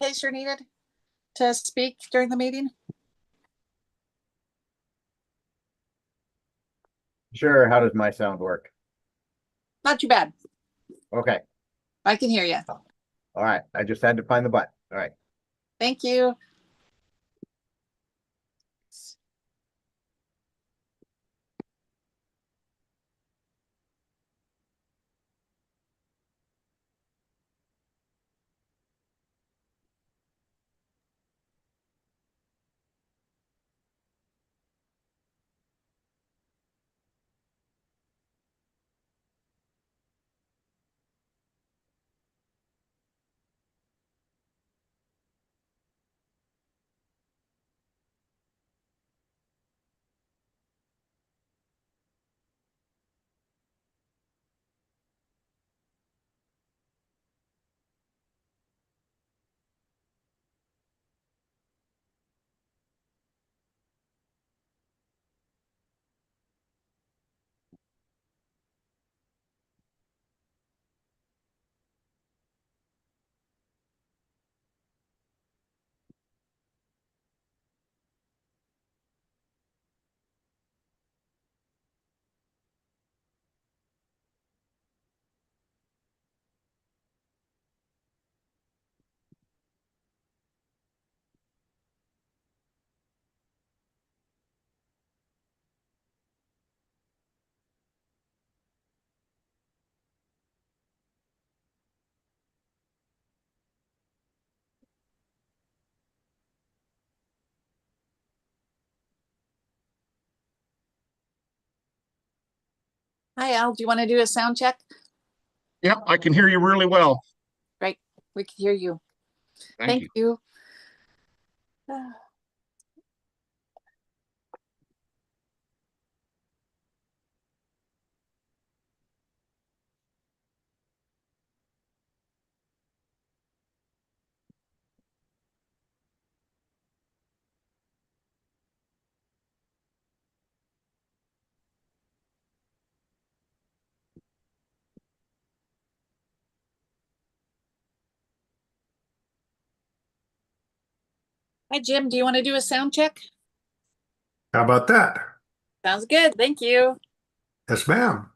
case you're needed to speak during the meeting? Sure. How does my sound work? Not too bad. Okay. I can hear you. All right. I just had to find the button. All right. Thank you. Hi, Al. Do you want to do a sound check? Yep, I can hear you really well. Great. We can hear you. Thank you. You. Hi, Jim. Do you want to do a sound check? How about that? Sounds good. Thank you. Yes, ma'am.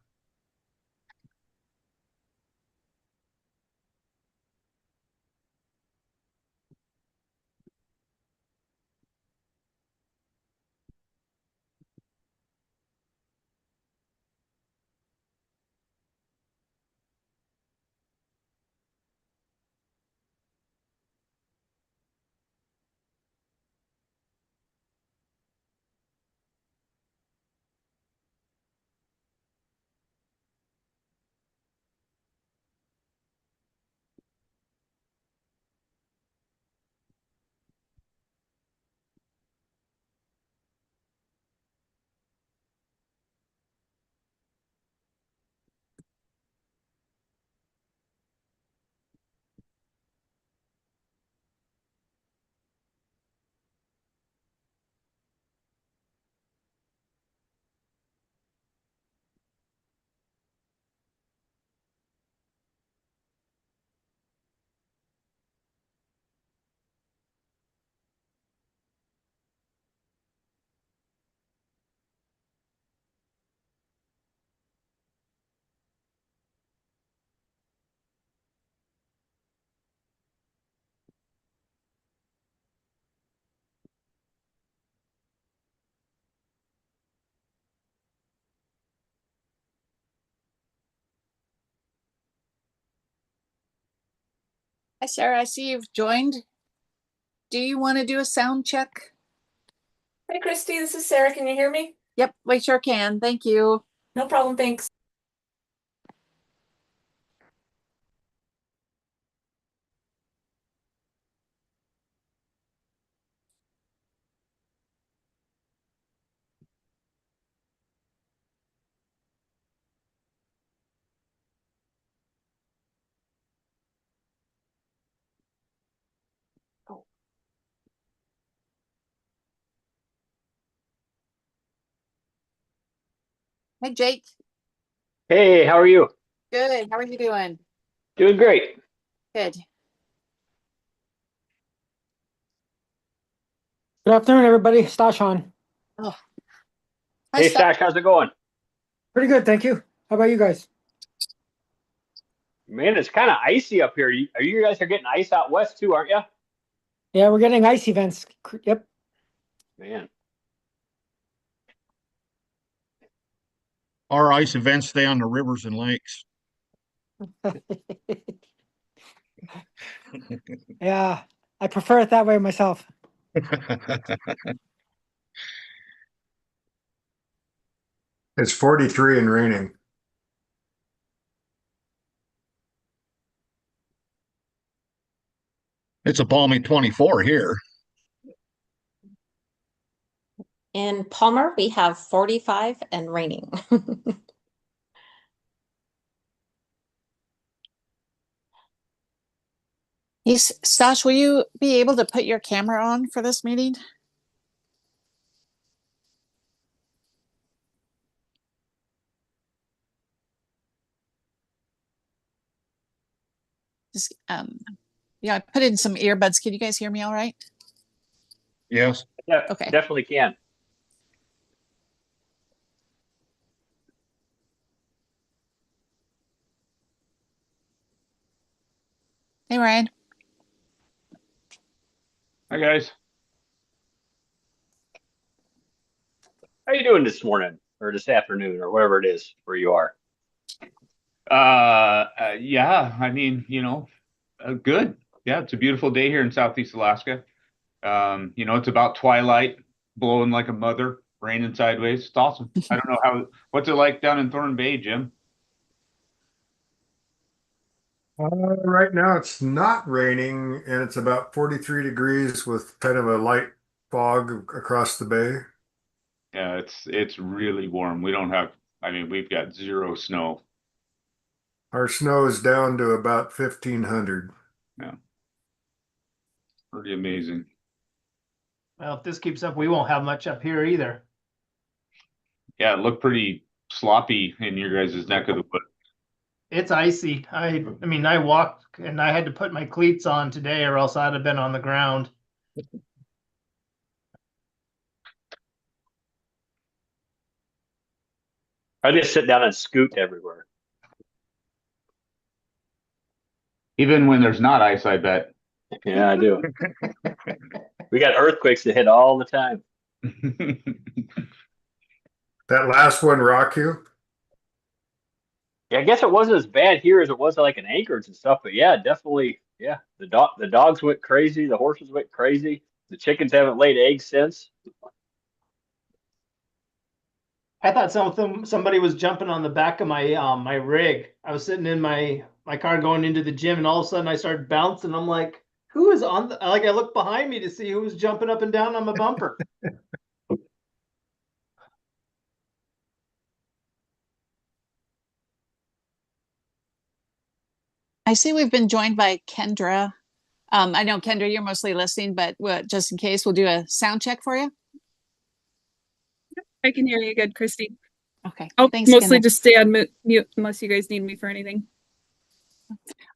Hi, Sarah. I see you've joined. Do you want to do a sound check? Hey, Christy, this is Sarah. Can you hear me? Yep, we sure can. Thank you. No problem, thanks. Hey, Jake. Hey, how are you? Good. How are you doing? Doing great. Good. Good afternoon, everybody. Stash on. Hi, Hey, Stash. Stash, how's it going? Pretty good, thank you. How about you guys? Man, it's kind of icy up here. You guys are getting ice out west too, aren't you? Yeah, we're getting ice events. Yep. Man, Our ice events stay on the rivers and lakes. Yeah, I prefer it that way myself. It's 43 and raining. It's a balmy 24 here. In Palmer, we have 45 and raining. Stash, will you be able to put your camera on for this meeting? Just, yeah, I put in some earbuds. Can you guys hear me all right? Yes. yeah, Okay. definitely can. Hey, Ryan. Hi, guys. How you doing this morning or this afternoon or whatever it is where you are? Yeah, I mean, good. Yeah, it's a beautiful day here in Southeast Alaska. It's about twilight, blowing like a mother, raining sideways. It's awesome. I don't know what's it like down in Thorn Bay, Jim? Right now it's not raining and it's about 43 degrees with kind of a light fog across the bay. Yeah, it's really warm. We've got zero snow. Our snow is down to about 1,500. Yeah, pretty amazing. Well, if this keeps up, we won't have much up here either. Yeah, it looked pretty sloppy in your guys' neck of the woods. It's icy. I mean, I walked and I had to put my cleats on today or else I'd have been on the ground. I just sit down and scoot everywhere. Even when there's not ice, I bet. Yeah, I do. We got earthquakes that hit all the time. That last one rock you? Yeah, I guess it wasn't as bad here as it was like in Anchorage and stuff, but yeah, definitely. Yeah, the dogs went crazy, the horses went crazy, the chickens haven't laid eggs since. I thought somebody was jumping on the back of my my rig. I was sitting in my car going into the gym, and all of a sudden I started bouncing. I'm like, who is on the, like I looked behind me to see who was jumping up and down on my bumper. I see we've been joined by Kendra. I know, Kendra, you're mostly listening, but just in case, we'll do a sound check for you. I can hear you good, Christy. Okay. I'll Thanks, mostly Kendra. just stay on mute unless you guys need me for anything.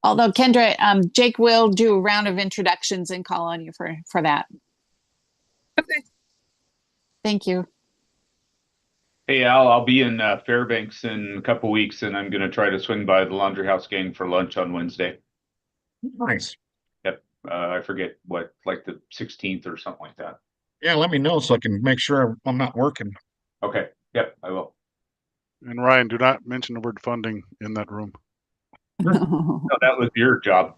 Although, Kendra, Jake will do a round of introductions and call on you for that. Okay. Thank you. Hey Al, I'll be in Fairbanks in a couple weeks, and I'm gonna try to swing by the Laundry House gang for lunch on Wednesday. Nice. Yep, I forget what, like the 16th or something like that. Yeah, let me know so I can make sure I'm not working. Okay, yep, I will. And Ryan, do not mention the word funding in that room. No, that was your job.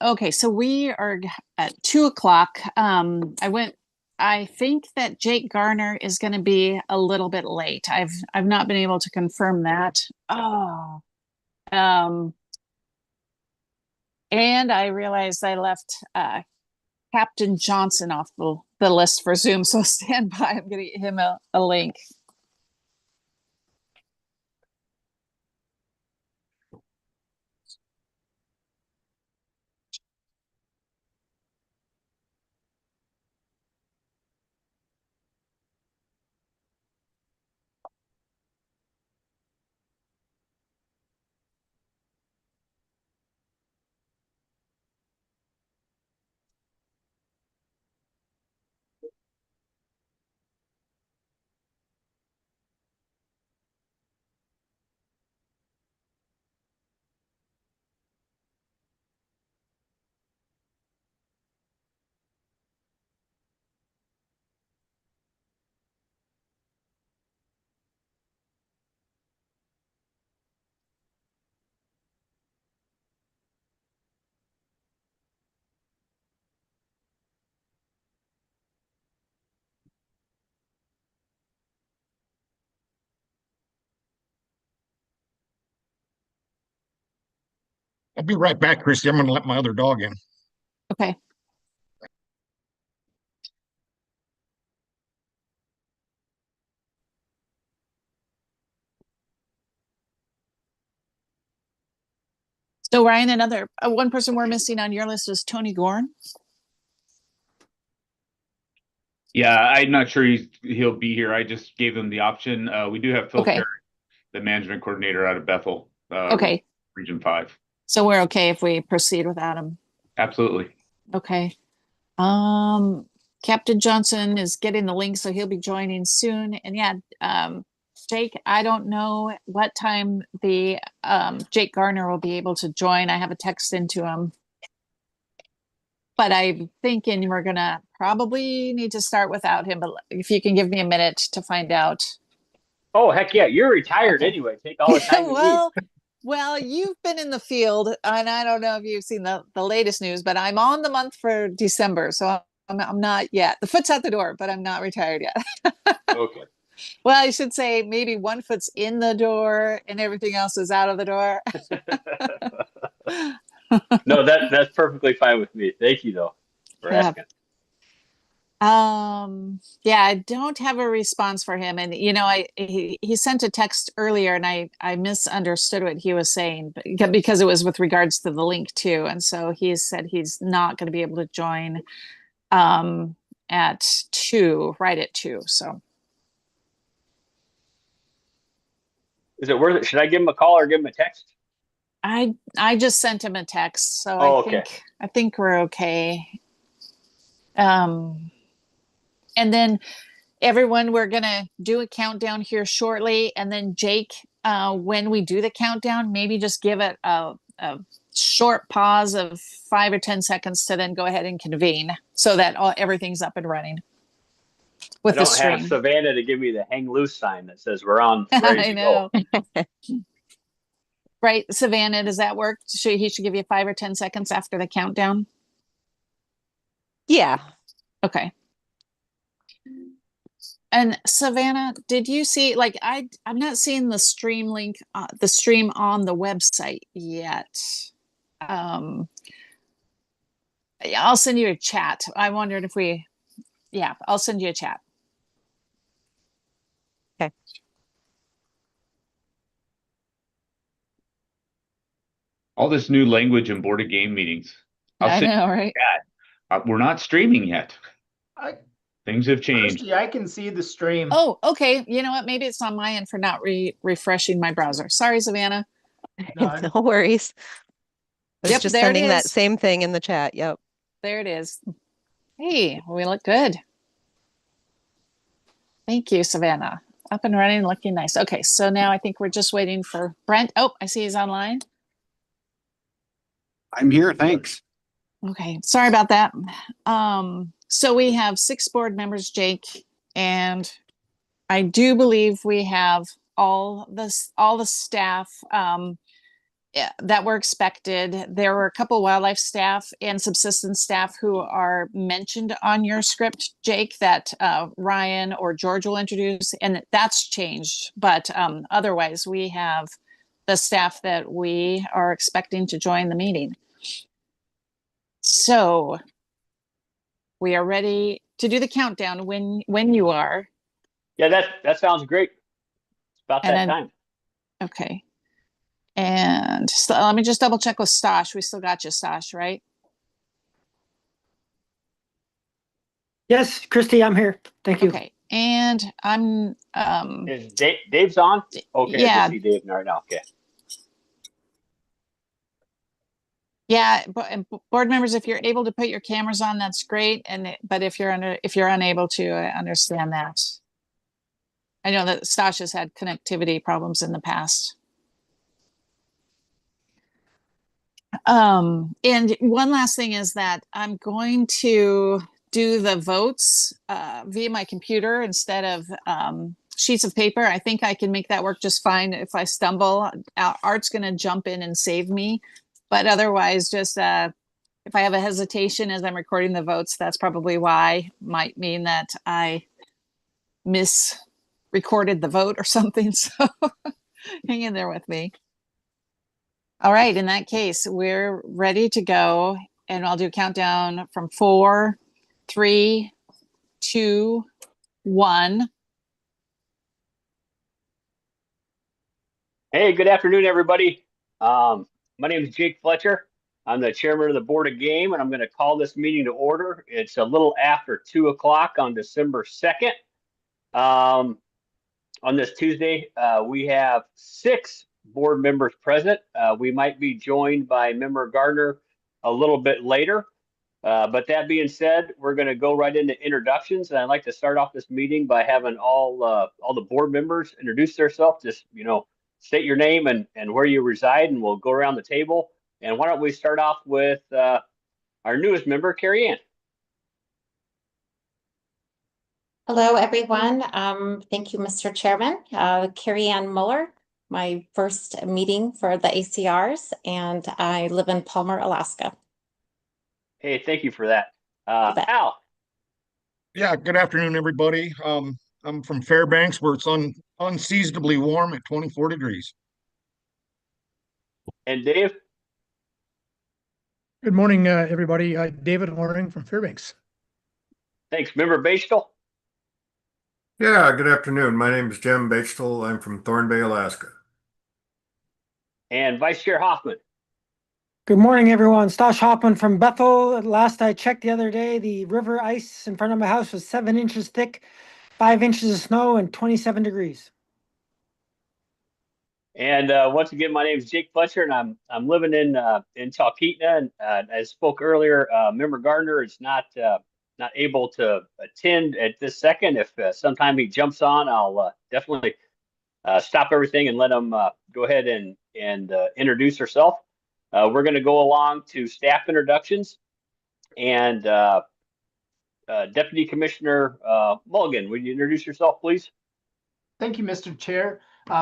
Okay, so we are at 2:00. I think that Jake Garner is going to be a little bit late. I've not been able to confirm that. Oh, and I realized I left Captain Johnson off the list for Zoom. So stand by. I'm going to get him a link. I'll be right back, Christy. I'm gonna let my other dog in. Okay. So Ryan, another one person we're missing on your list is Tony Gorn. Yeah, I'm not sure he'll be here. I just gave him the option. We do have Phil Okay. Perry, the management coordinator out of Bethel, Okay. Region 5. So we're okay if we proceed without him. Absolutely. Okay. Captain Johnson is getting the link, so he'll be joining soon. And yeah, Jake, I don't know what time the Jake Garner will be able to join. I have a text into him. But I'm thinking we're gonna probably need to start without him, but if you can give me a minute to find out. Oh, heck yeah. You're retired Okay. anyway. Take all the time you need. Well, you've been in the field, and I don't know if you've seen the latest news, but I'm on the month for December, so I'm not yet. The foot's out the door, but I'm not retired yet. Okay. Well, I should say maybe one foot's in the door and everything else is out of the door. No, that's perfectly fine with me. Thank you though for Yeah. asking. Yeah, I don't have a response for him. And he sent a text earlier and I misunderstood what he was saying, but because it was with regards to the link too. And so he said he's not going to be able to join at 2, right at 2. So Is it worth it? Should I give him a call or give him a text? I just sent him a text, so okay. I think we're okay. And then everyone, we're gonna do a countdown here shortly, and then Jake, when we do the countdown, maybe just give it a short pause of 5 or 10 seconds to then go ahead and convene so that everything's up and running with the stream. I don't have Savannah to give me the hang loose sign that says we're on. Ready I know. Right, Savannah, does that work? He should give you 5 or 10 seconds after the countdown? Yeah. Okay. And Savannah, did you see, like, I'm not seeing the stream link, the stream on the website yet. Yeah, I'll send you a chat. I wondered if I'll send you a chat. Okay. All this new language in board of game meetings. I know, right? We're not streaming yet. Things have changed. Christy, I can see the stream. Oh, okay. You know what? Maybe it's on my end for not refreshing my browser. Sorry, Savannah. No worries. I was just there it sending that is. same thing in the chat. Yep. There it is. Hey, we look good. Thank you, Savannah. Up and running, looking nice. Okay, so now I think we're just waiting for Brent. Oh, I see he's online. I'm here, thanks. Okay, sorry about that. So we have 6 board members, Jake, and I do believe we have all the staff that were expected. There were a couple wildlife staff and subsistence staff who are mentioned on your script, Jake, that Ryan or George will introduce, and that's changed. But otherwise, we have the staff that we are expecting to join the meeting. So we are ready to do the countdown when you are. Yeah, that sounds great. It's about that time. Okay. And so let me just double check with Stosh. We still got you, Stosh, right? Yes, Christy, I'm here. Thank you. Okay. And I'm Is Dave's on? Okay, yeah. I can see Dave right now. Okay. Yeah, and board members, if you're able to put your cameras on, that's great. But if you're unable to, I understand that. I know that Stosh has had connectivity problems in the past. And one last thing is that I'm going to do the votes via my computer instead of sheets of paper. I think I can make that work just fine. If I stumble, Art's going to jump in and save me. But otherwise, just if I have a hesitation as I'm recording the votes, that's probably why. Might mean that I misrecorded the vote or something. So hang in there with me. All right, in that case, we're ready to go, and I'll do a countdown from 4, 3, 2, 1. Hey, good afternoon, everybody. My name is Jake Fletcher. I'm the chairman of the Board of Game, and I'm going to call this meeting to order. It's a little after 2 o'clock on December 2nd. On this Tuesday, we have 6 board members present. We might be joined by Member Gardner a little bit later. But that being said, we're going to go right into introductions, and I'd like to start off this meeting by having all the board members introduce themselves. Just state your name and where you reside, and we'll go around the table. And why don't we start off with our newest member, Carrie Ann. Hello, everyone. Thank you, Mr. Chairman. Carrie Ann Muller, my first meeting for the ACRs, and I live in Palmer, Alaska. Hey, thank you for that. You bet. Al. Yeah, good afternoon, everybody. I'm from Fairbanks, where it's unseasonably warm at 24 degrees. And Dave. Good morning, everybody. David Loring from Fairbanks. Thanks. Member Bechtel. Yeah, good afternoon. My name is Jim Bechtel. I'm from Thorn Bay, Alaska. And Vice Chair Hoffman. Good morning, everyone. Stosh Hoffman from Bethel. Last I checked the other day, the river ice in front of my house was 7 inches thick, 5 inches of snow, and 27 degrees. And once again, my name is Jake Fletcher, and I'm living in Talkeetna. And as spoke earlier, Member Gardner is not able to attend at this second. If sometime he jumps on, I'll definitely stop everything and let him go ahead and introduce herself. We're going to go along to staff introductions, and Deputy Commissioner Mulligan, would you introduce yourself, please? Thank you, Mr. Chair.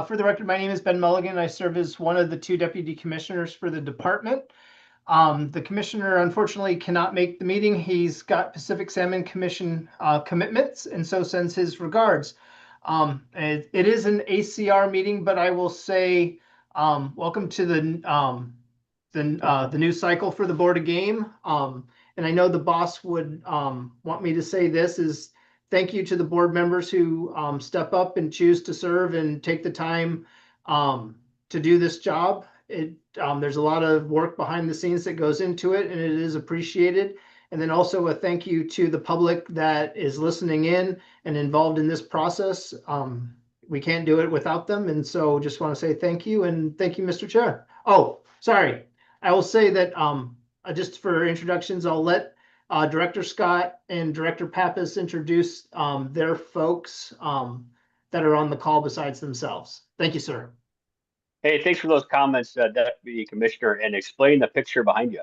For the record, my name is Ben Mulligan. I serve as one of the 2 deputy commissioners for the department. The commissioner unfortunately cannot make the meeting. He's got Pacific Salmon Commission commitments, and so sends his regards. It is an ACR meeting, but I will say welcome to the new cycle for the Board of Game. And I know the boss would want me to say this is thank you to the board members who step up and choose to serve and take the time to do this job. There's a lot of work behind the scenes that goes into it, and it is appreciated. And then also a thank you to the public that is listening in and involved in this process. We can't do it without them. And so just want to say thank you, and thank you, Mr. Chair. Oh, sorry. I will say that just for introductions, I'll let Director Scott and Director Pappas introduce their folks that are on the call besides themselves. Thank you, sir. Hey, thanks for those comments, Deputy Commissioner, and explain the picture behind you.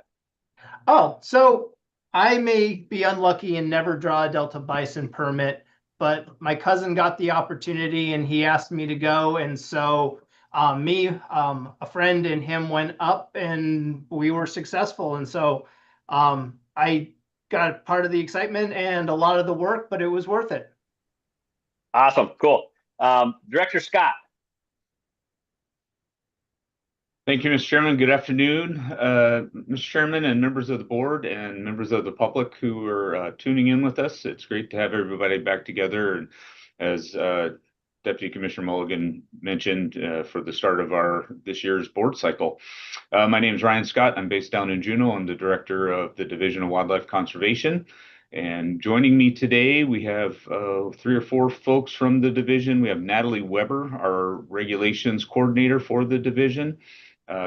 Oh, so I may be unlucky and never draw a Delta Bison permit, but my cousin got the opportunity and he asked me to go. And so a friend and him went up and we were successful. And so I got part of the excitement and a lot of the work, but it was worth it. Awesome. Cool. Director Scott. Thank you, Mr. Chairman. Good afternoon, Mr. Chairman and members of the board and members of the public who are tuning in with us. It's great to have everybody back together. And as Deputy Commissioner Mulligan mentioned, for the start of this year's board cycle. My name is Ryan Scott. I'm based down in Juneau. I'm the director of the Division of Wildlife Conservation. And joining me today, we have 3 or 4 folks from the division. We have Natalie Weber, our regulations coordinator for the division,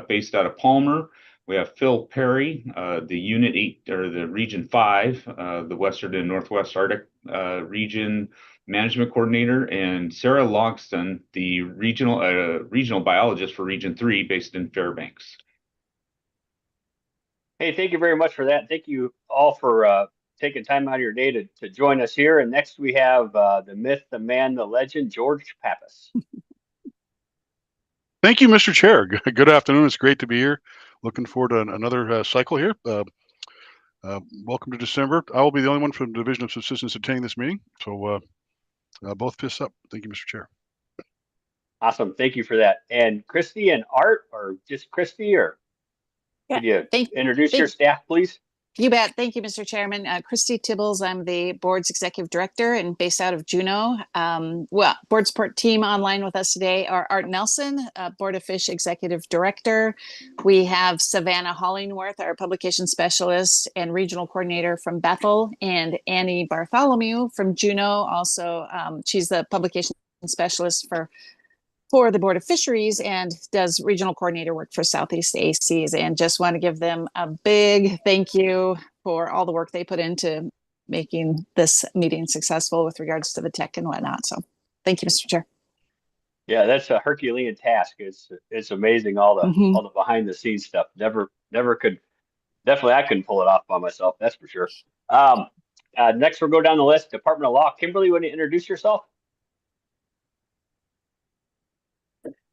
based out of Palmer. We have Phil Perry, the Unit 8 or the Region 5, the Western and Northwest Arctic region management coordinator, and Sarah Logston, the regional biologist for Region 3 based in Fairbanks. Hey, thank you very much for that. Thank you all for taking time out of your day to join us here. And next we have the myth, the man, the legend, George Pappas. Thank you, Mr. Chair. Good afternoon. It's great to be here. Looking forward to another cycle here. Welcome to December. I will be the only one from the Division of Subsistence attending this meeting. So both fists up. Thank you, Mr. Chair. Awesome. Thank you for that. And Christy and Art, or just Christy, or could you introduce your staff, please? You bet. Thank you, Mr. Chairman. Christy Tibbles, I'm the board's executive director and based out of Juneau. Board support team online with us today are Art Nelson, Board of Fish executive director. We have Savannah Hollingworth, our publication specialist and regional coordinator from Bethel, and Annie Bartholomew from Juneau. Also, she's the publication specialist for the Board of Fisheries and does regional coordinator work for Southeast ACs, and just want to give them a big thank you for all the work they put into making this meeting successful with regards to the tech and whatnot. So thank you, Mr. Chair. Yeah, that's a Herculean task. It's amazing all the behind the scenes stuff. Never could, definitely I couldn't pull it off by myself, that's for sure. Next we'll go down the list. Department of Law. Kimberly, want to introduce yourself?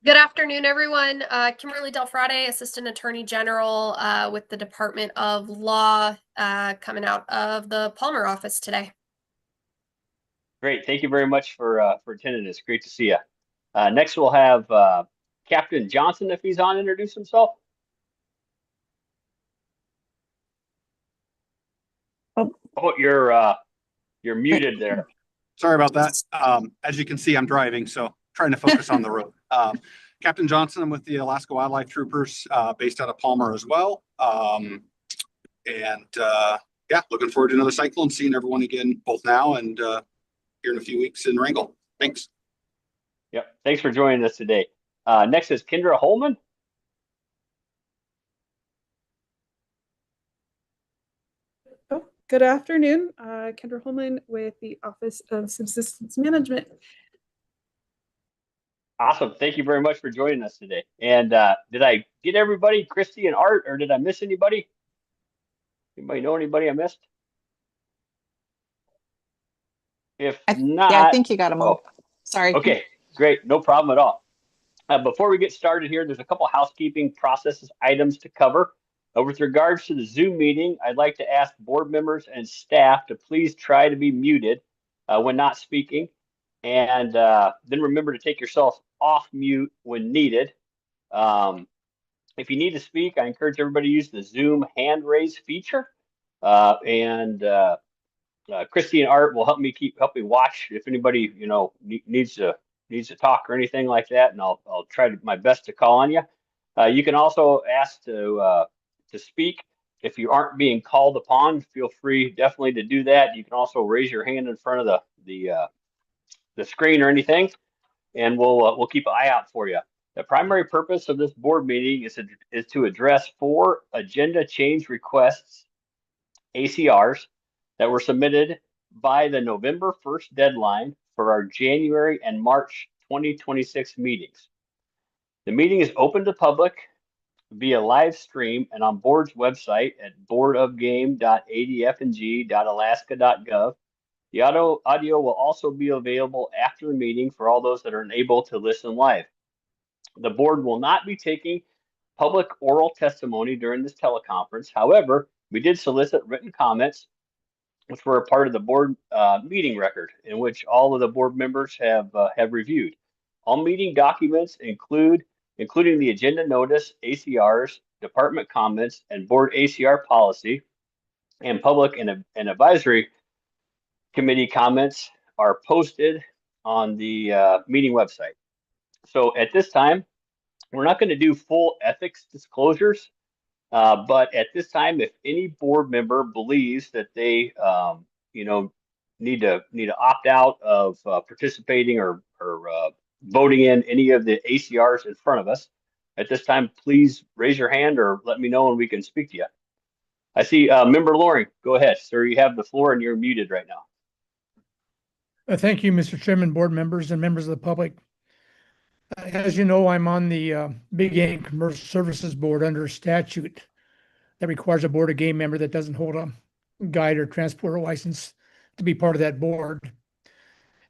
Good afternoon, everyone. Kimberly Delfrade, Assistant Attorney General with the Department of Law, coming out of the Palmer office today. Great. Thank you very much for attending this. Great to see you. Next, we'll have Captain Johnson, if he's on, introduce himself. Oh, you're muted there. Sorry about that. As you can see, I'm driving, so trying to focus on the road. Captain Johnson, I'm with the Alaska Wildlife Troopers, based out of Palmer as well. Yeah, looking forward to another cycle and seeing everyone again, both now and here in a few weeks in Wrangell. Thanks. Yep. Thanks for joining us today. Next is Kendra Holman. Good afternoon, Kendra Holman with the Office of Subsistence Management. Awesome. Thank you very much for joining us today. And did I get everybody, Christy and Art, or did I miss anybody? Anybody know anybody I missed? If not, yeah, I think you got them all. Sorry. Okay, great. No problem at all. Before we get started here, there's a couple housekeeping processes items to cover. With regards to the Zoom meeting, I'd like to ask board members and staff to please try to be muted when not speaking. And then remember to take yourself off mute when needed. If you need to speak, I encourage everybody to use the Zoom hand raise feature. Christy and Art will help me watch if anybody needs to talk or anything like that, and I'll try my best to call on you. You can also ask to speak. If you aren't being called upon, feel free definitely to do that. You can also raise your hand in front of the screen or anything, and we'll keep an eye out for you. The primary purpose of this board meeting is to address 4 agenda change requests, ACRs, that were submitted by the November 1st deadline for our January and March 2026 meetings. The meeting is open to public via live stream and on board's website at boardofgame.adfng.alaska.gov. The audio will also be available after the meeting for all those that are unable to listen live. The board will not be taking public oral testimony during this teleconference. However, we did solicit written comments, which were a part of the board meeting record, in which all of the board members have reviewed. All meeting documents including the agenda notice, ACRs, department comments, and board ACR policy, and public and advisory committee comments are posted on the meeting website. So at this time, we're not going to do full ethics disclosures, but at this time, if any board member believes that they, need to opt out of participating or voting in any of the ACRs in front of us, at this time, please raise your hand or let me know and we can speak to you. I see Member Loring. Go ahead, sir. You have the floor and you're muted right now. Thank you, Mr. Chairman, board members, and members of the public. As you know, I'm on the Big Game Commercial Services Board under statute that requires a Board of Game member that doesn't hold a guide or transporter license to be part of that board.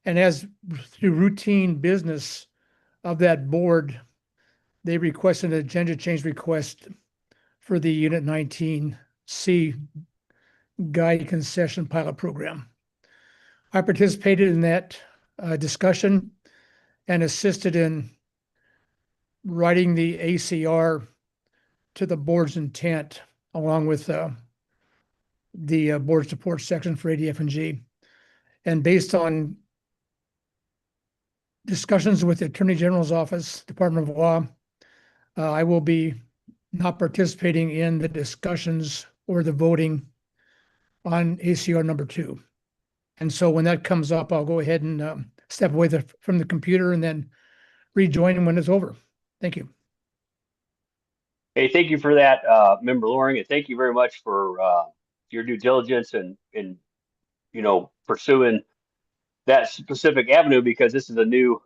And as through routine business of that board, they requested an agenda change request for the Unit 19C Guide Concession Pilot Program. I participated in that discussion and assisted in writing the ACR to the board's intent along with the board support section for ADF and G. And based on discussions with the Attorney General's Office, Department of Law, I will be not participating in the discussions or the voting on ACR number 2. And so when that comes up, I'll go ahead and step away from the computer and then rejoin when it's over. Thank you. Hey, thank you for that, Member Loring, and thank you very much for your due diligence and pursuing that specific avenue, because this is a new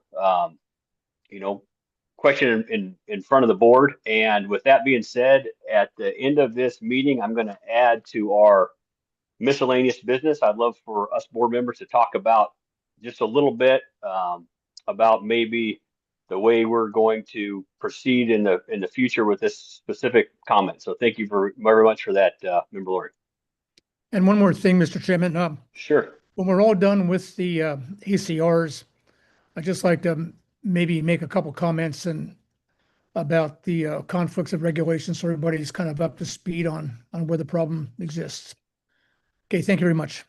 question in front of the board. And with that being said, at the end of this meeting, I'm going to add to our miscellaneous business. I'd love for us board members to talk about just a little bit about maybe the way we're going to proceed in the future with this specific comment. So thank you very much for that, Member Loring. And one more thing, Mr. Chairman. Sure. When we're all done with the ACRs, I'd just like to maybe make a couple comments about the conflicts of regulation, so everybody's kind of up to speed on where the problem exists. Okay, thank you very much.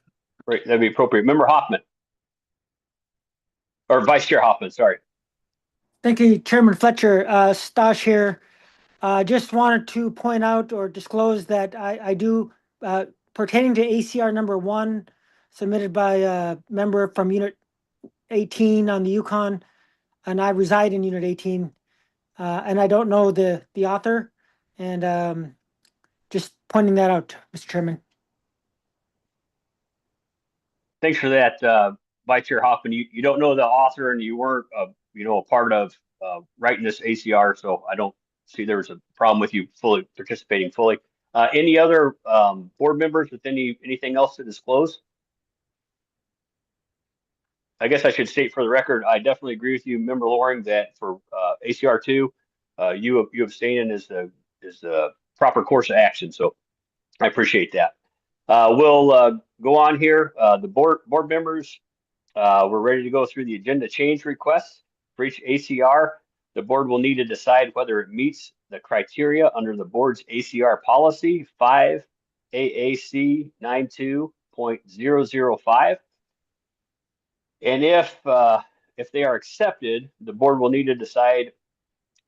Great, that'd be appropriate. Member Hoffman. Or Vice Chair Hoffman, sorry. Thank you, Chairman Fletcher. Stosh here. Just wanted to point out or disclose that I do, pertaining to ACR number 1, submitted by a member from Unit 18 on the Yukon, and I reside in Unit 18, and I don't know the author, and just pointing that out, Mr. Chairman. Thanks for that, Vice Chair Hoffman. You don't know the author, and you weren't a part of writing this ACR, so I don't see there's a problem with you participating fully. Any other board members with anything else to disclose? I guess I should state for the record, I definitely agree with you, Member Loring, that for ACR 2, you abstaining is the proper course of action. So I appreciate that. We'll go on here. The board members, we're ready to go through the agenda change requests for each ACR. The board will need to decide whether it meets the criteria under the board's ACR policy 5 AAC 92.005. And if they are accepted, the board will need to decide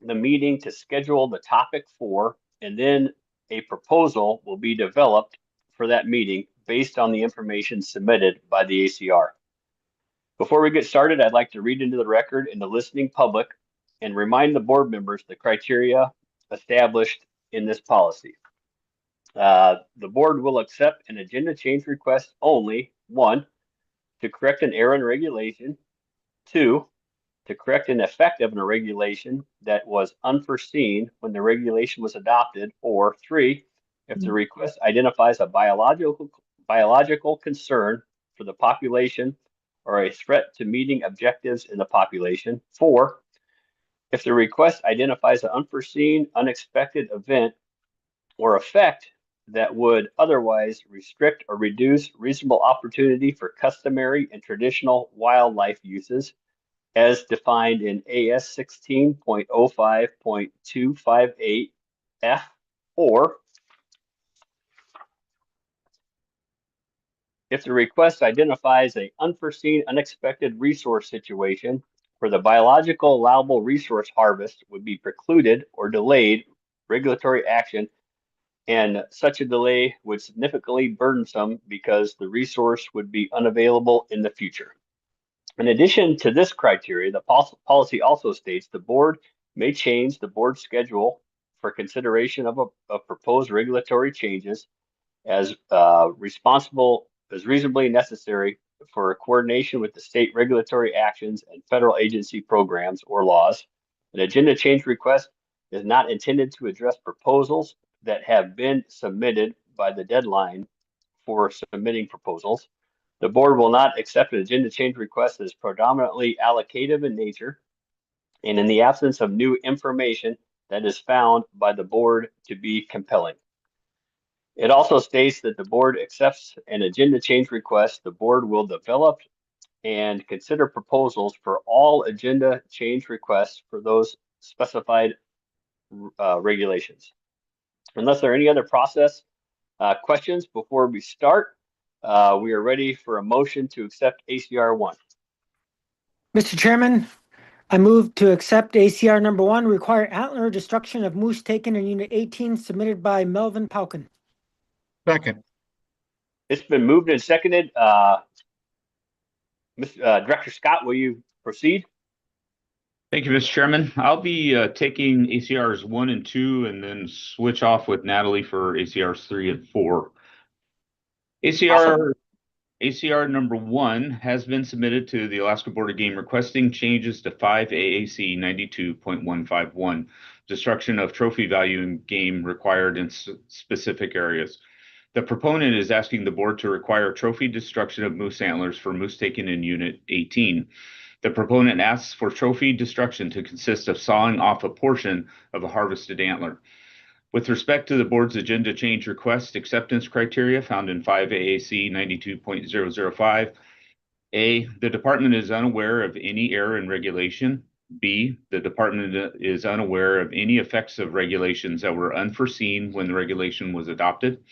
the meeting to schedule the topic for, and then a proposal will be developed for that meeting based on the information submitted by the ACR. Before we get started, I'd like to read into the record in the listening public and remind the board members the criteria established in this policy. The board will accept an agenda change request only: 1, to correct an error in regulation; 2, to correct an effect of a regulation that was unforeseen when the regulation was adopted; or 3, if the request identifies a biological concern for the population or a threat to meeting objectives in the population; 4, if the request identifies an unforeseen, unexpected event or effect that would otherwise restrict or reduce reasonable opportunity for customary and traditional wildlife uses as defined in AS 16.05.258 F, or if the request identifies an unforeseen, unexpected resource situation where the biological allowable resource harvest would be precluded or delayed regulatory action, and such a delay would significantly burdensome because the resource would be unavailable in the future. In addition to this criteria, the policy also states the board may change the board schedule for consideration of proposed regulatory changes as reasonably necessary for coordination with the state regulatory actions and federal agency programs or laws. An agenda change request is not intended to address proposals that have been submitted by the deadline for submitting proposals. The board will not accept an agenda change request that is predominantly allocative in nature and in the absence of new information that is found by the board to be compelling. It also states that the board accepts an agenda change request. The board will develop and consider proposals for all agenda change requests for those specified regulations. Unless there are any other process questions before we start, we are ready for a motion to accept ACR 1. Mr. Chairman, I move to accept ACR number 1, require antler destruction of moose taken in Unit 18, submitted by Melvin Pauken. Second. It's been moved and seconded. Director Scott, will you proceed? Thank you, Mr. Chairman. I'll be taking ACRs 1 and 2 and then switch off with Natalie for ACRs 3 and 4. ACR number 1 has been submitted to the Alaska Board of Game requesting changes to 5 AAC 92.151, destruction of trophy value in game required in specific areas. The proponent is asking the board to require trophy destruction of moose antlers for moose taken in Unit 18. The proponent asks for trophy destruction to consist of sawing off a portion of a harvested antler. With respect to the board's agenda change request acceptance criteria found in 5 AAC 92.005, A, the department is unaware of any error in regulation. B, the department is unaware of any effects of regulations that were unforeseen when the regulation was adopted.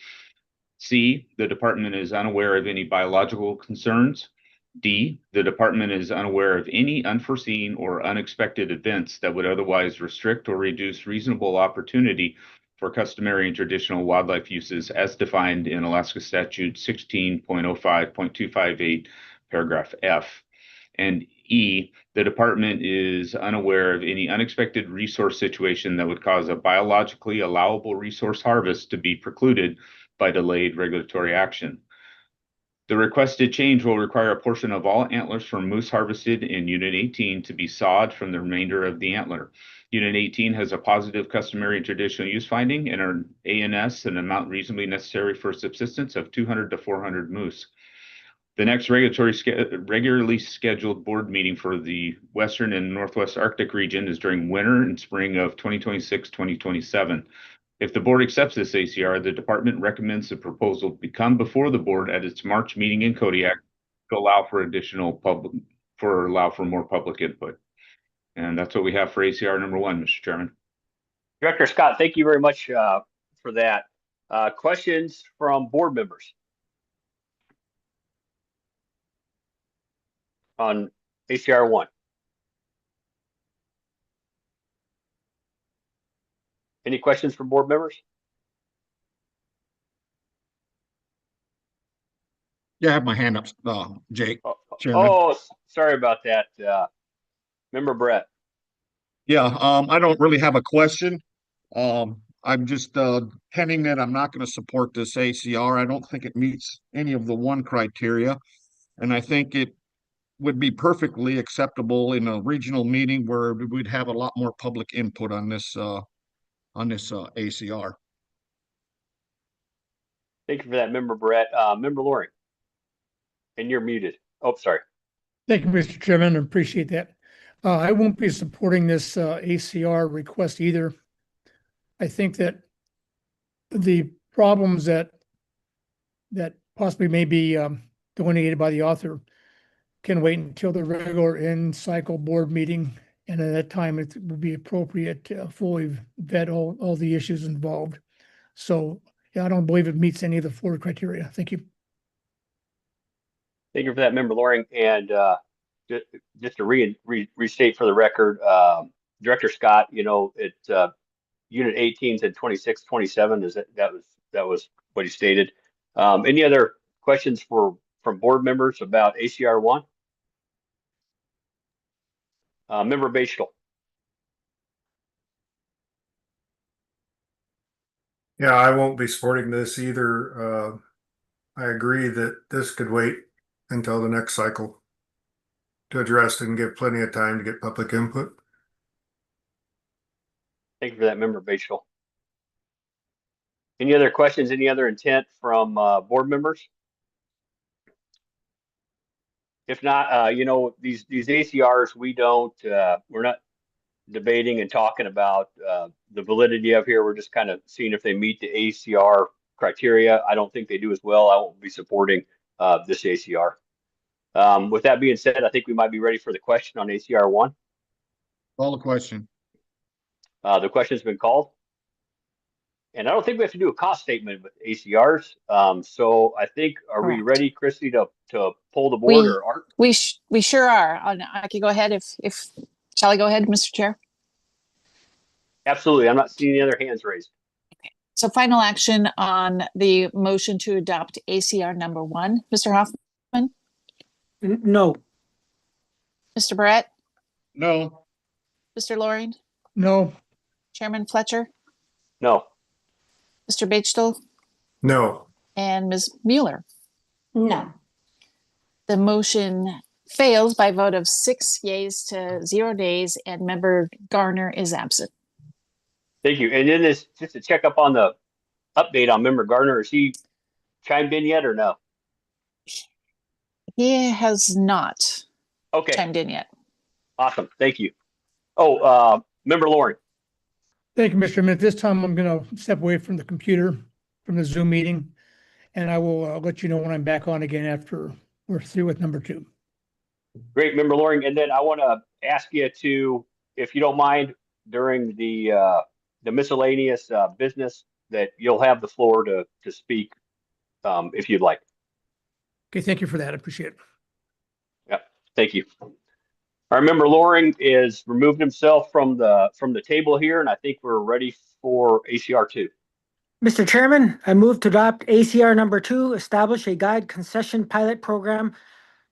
C, the department is unaware of any biological concerns. D, the department is unaware of any unforeseen or unexpected events that would otherwise restrict or reduce reasonable opportunity for customary and traditional wildlife uses as defined in Alaska Statute 16.05.258, paragraph F. And E, the department is unaware of any unexpected resource situation that would cause a biologically allowable resource harvest to be precluded by delayed regulatory action. The requested change will require a portion of all antlers from moose harvested in Unit 18 to be sawed from the remainder of the antler. Unit 18 has a positive customary and traditional use finding and an ANS, an amount reasonably necessary for subsistence, of 200 to 400 moose. The next regularly scheduled board meeting for the Western and Northwest Arctic region is during winter and spring of 2026-2027. If the board accepts this ACR, the department recommends the proposal become before the board at its March meeting in Kodiak to allow for more public input. And that's what we have for ACR number 1, Mr. Chairman. Director Scott, thank you very much for that. Questions from board members on ACR 1? Any questions from board members? Yeah, I have my hand up, Jake. Oh, sorry about that. Member Brett. Yeah, I don't really have a question. I'm just pending that I'm not going to support this ACR. I don't think it meets any of the 1 criteria. And I think it would be perfectly acceptable in a regional meeting where we'd have a lot more public input on this ACR. Thank you for that, Member Brett. Member Loring. And you're muted. Oh, sorry. Thank you, Mr. Chairman. I appreciate that. I won't be supporting this ACR request either. I think that the problems that possibly may be delineated by the author can wait until the regular in-cycle board meeting, and at that time it would be appropriate to fully vet all the issues involved. So yeah, I don't believe it meets any of the 4 criteria. Thank you. Thank you for that, Member Loring. And just to restate for the record, Director Scott, Unit 18 said 26, 27. That was what he stated. Any other questions from board members about ACR 1? Member Batchel. Yeah, I won't be supporting this either. I agree that this could wait until the next cycle to address it and give plenty of time to get public input. Thank you for that, Member Batchel. Any other questions, any other intent from board members? If not, these ACRs, we're not debating and talking about the validity of here. We're just kind of seeing if they meet the ACR criteria. I don't think they do as well. I won't be supporting this ACR. With that being said, I think we might be ready for the question on ACR 1. Call the question. The question's been called. And I don't think we have to do a cost statement with ACRs. So I think, are we Correct. ready, Christy, to pull the board We or Art? we sure are. I can go ahead if shall I go ahead, Mr. Chair? Absolutely. I'm not seeing any other hands raised. So final action on the motion to adopt ACR number 1. Mr. Hoffman, No. Mr. Barrett, No. Mr. Loring, No. Chairman Fletcher, No. Mr. Bechtel, No. and Ms. Mueller. No. The motion fails by vote of 6 yeas to 0 nays, and Member Garner is absent. Thank you. And then this, just to check up on the update on Member Gardner, is he chimed in yet or no? He has not Okay. chimed in yet. Awesome. Thank you. Member Loring. Thank you, Mr. Chairman. At this time, I'm going to step away from the computer, from the Zoom meeting, and I will let you know when I'm back on again after we're through with number 2. Great, Member Loring. And then I want to ask you to, if you don't mind, during the miscellaneous business, that you'll have the floor to speak if you'd like. Okay, thank you for that. I appreciate it. Yeah, thank you. Our Member Loring is removed himself from the table here, and I think we're ready for ACR 2. Mr. Chairman, I move to adopt ACR number 2, establish a guide concession pilot program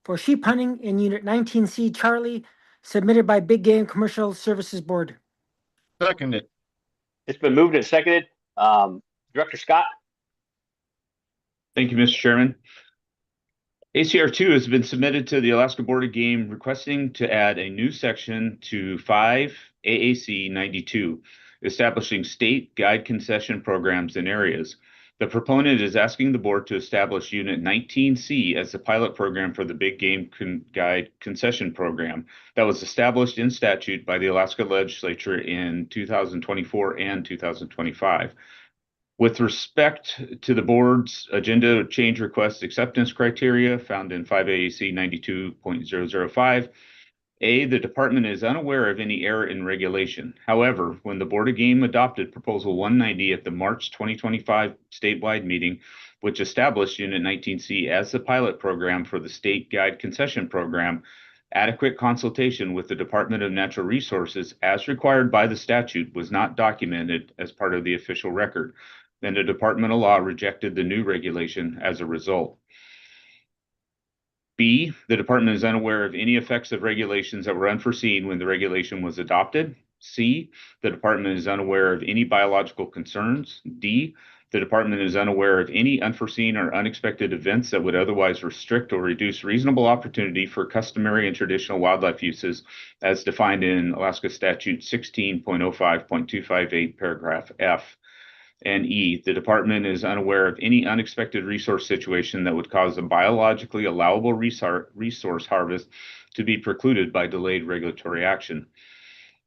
for sheep hunting in Unit 19C Charlie, submitted by Big Game Commercial Services Board. Seconded. It's been moved and seconded. Director Scott. Thank you, Mr. Chairman. ACR 2 has been submitted to the Alaska Board of Game requesting to add a new section to 5 AAC 92, establishing state guide concession programs in areas. The proponent is asking the board to establish Unit 19C as the pilot program for the Big Game Guide Concession Program that was established in statute by the Alaska Legislature in 2024 and 2025. With respect to the board's agenda change request acceptance criteria found in 5 AAC 92.005, A, the department is unaware of any error in regulation. However, when the Board of Game adopted Proposal 190 at the March 2025 statewide meeting, which established Unit 19C as the pilot program for the State Guide Concession Program, adequate consultation with the Department of Natural Resources, as required by the statute, was not documented as part of the official record. Then the Department of Law rejected the new regulation as a result. B, the department is unaware of any effects of regulations that were unforeseen when the regulation was adopted. C, the department is unaware of any biological concerns. D, the department is unaware of any unforeseen or unexpected events that would otherwise restrict or reduce reasonable opportunity for customary and traditional wildlife uses as defined in Alaska Statute 16.05.258, paragraph F. And E, the department is unaware of any unexpected resource situation that would cause a biologically allowable resource harvest to be precluded by delayed regulatory action.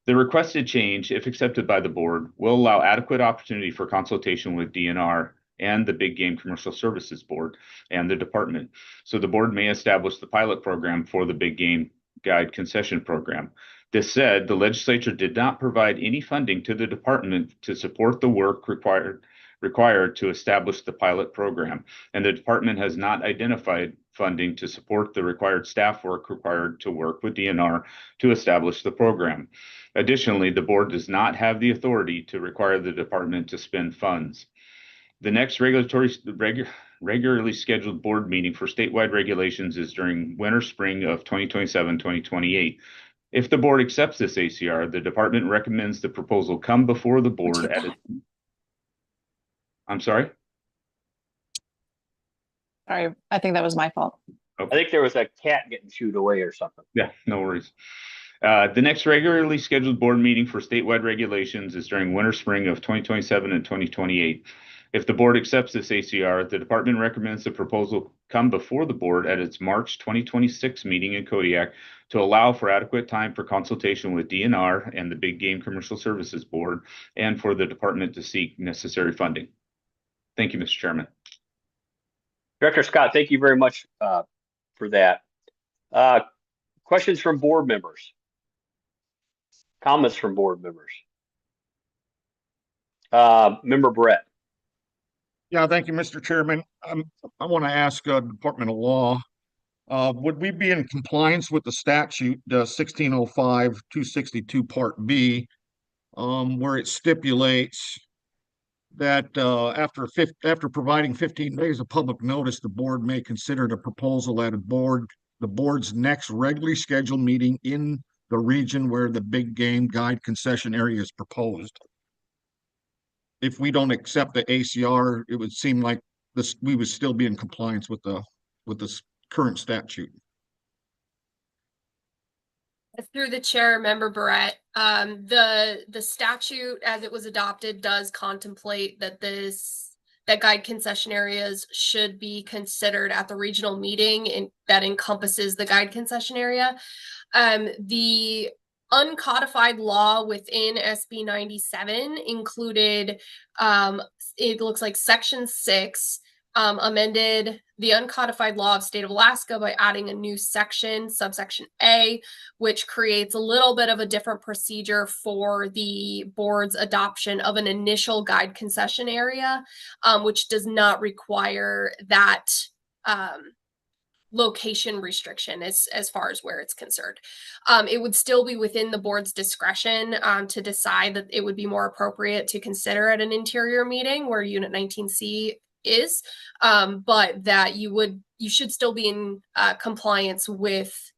The requested change, if accepted by the board, will allow adequate opportunity for consultation with DNR and the Big Game Commercial Services Board and the department, so the board may establish the pilot program for the Big Game Guide Concession Program. This said, the legislature did not provide any funding to the department to support the work required to establish the pilot program, and the department has not identified funding to support the required staff work required to work with DNR to establish the program. Additionally, the board does not have the authority to require the department to spend funds. The next regularly scheduled board meeting for statewide regulations is during winter spring of 2027-2028. If the board accepts this ACR, the department recommends the proposal come before the board at it. I'm sorry? Sorry, I think that was my fault. Okay. I think there was a cat getting shooed away or something. Yeah, no worries. The next regularly scheduled board meeting for statewide regulations is during winter spring of 2027 and 2028. If the board accepts this ACR, the department recommends the proposal come before the board at its March 2026 meeting in Kodiak to allow for adequate time for consultation with DNR and the Big Game Commercial Services Board and for the department to seek necessary funding. Thank you, Mr. Chairman. Director Scott, thank you very much for that. Questions from board members? Comments from board members? Member Brett. Yeah, thank you, Mr. Chairman. I want to ask Department of Law, would we be in compliance with the statute 1605-262 Part B, where it stipulates that after providing 15 days of public notice, the board may consider the proposal at the board's next regularly scheduled meeting in the region where the big game guide concession area is proposed. If we don't accept the ACR, it would seem like we would still be in compliance with the current statute. Through the chair, Member Barrett, the statute as it was adopted does contemplate that that guide concession areas should be considered at the regional meeting that encompasses the guide concession area. The uncodified law within SB 97 included, it looks like Section 6 amended the uncodified law of state of Alaska by adding a new section, subsection A, which creates a little bit of a different procedure for the board's adoption of an initial guide concession area, which does not require that location restriction as far as where it's concerned. It would still be within the board's discretion to decide that it would be more appropriate to consider at an interior meeting where Unit 19C is, but that you should still be in compliance with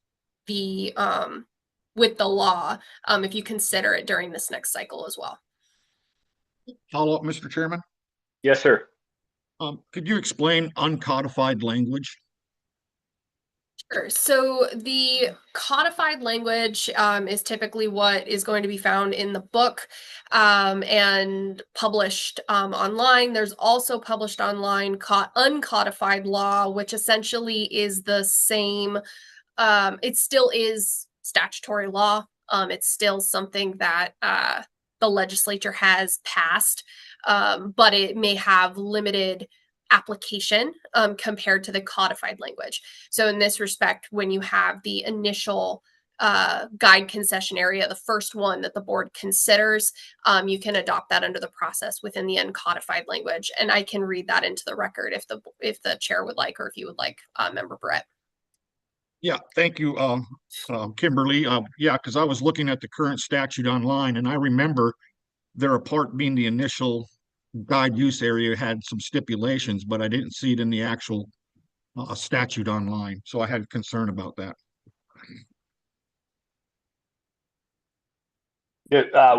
the law if you consider it during this next cycle as well. Follow up, Mr. Chairman? Yes, sir. Could you explain uncodified language? Sure. So the codified language is typically what is going to be found in the book and published online. There's also published online uncodified law, which essentially is the same. It still is statutory law. It's still something that the legislature has passed, but it may have limited application compared to the codified language. So in this respect, when you have the initial guide concession area, the first one that the board considers, you can adopt that under the process within the uncodified language. And I can read that into the record if the chair would like, or if you would like, Member Brett. Yeah, thank you, Kimberly. Yeah, because I was looking at the current statute online, and I remember there a part being the initial guide use area had some stipulations, but I didn't see it in the actual statute online. So I had concern about that.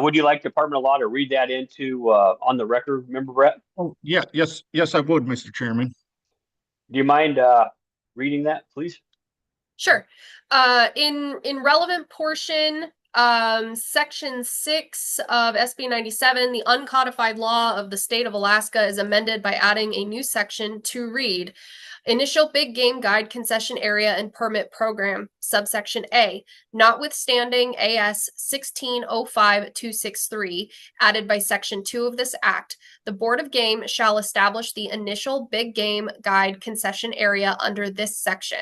Would you like Department of Law to read that into on the record, Member Brett? Oh, yeah, yes, I would, Mr. Chairman. Do you mind reading that, please? Sure. In relevant portion, Section 6 of SB 97, the uncodified law of the state of Alaska is amended by adding a new section to read Initial Big Game Guide Concession Area and Permit Program, subsection A, notwithstanding AS 1605-263, added by Section 2 of this Act, the Board of Game shall establish the initial Big Game Guide Concession Area under this section.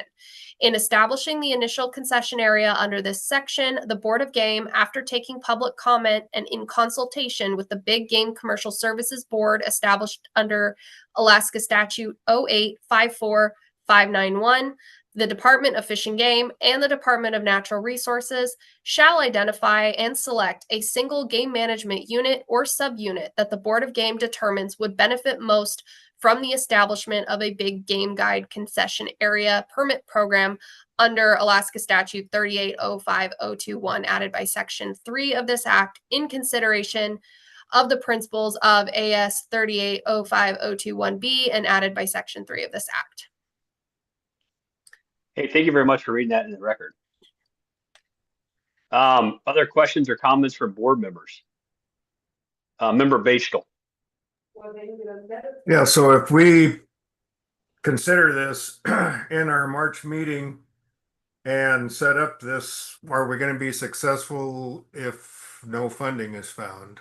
In establishing the initial concession area under this section, the Board of Game, after taking public comment and in consultation with the Big Game Commercial Services Board established under Alaska Statute 0854591, the Department of Fish and Game, and the Department of Natural Resources, shall identify and select a single game management unit or subunit that the Board of Game determines would benefit most from the establishment of a Big Game Guide Concession Area Permit Program under Alaska Statute 3805021, added by Section 3 of this Act, in consideration of the principles of AS 3805021B and added by Section 3 of this Act. Hey, thank you very much for reading that in the record. Other questions or comments from board members? Member Bachtel. Yeah, so if we consider this in our March meeting and set up this, are we going to be successful if no funding is found?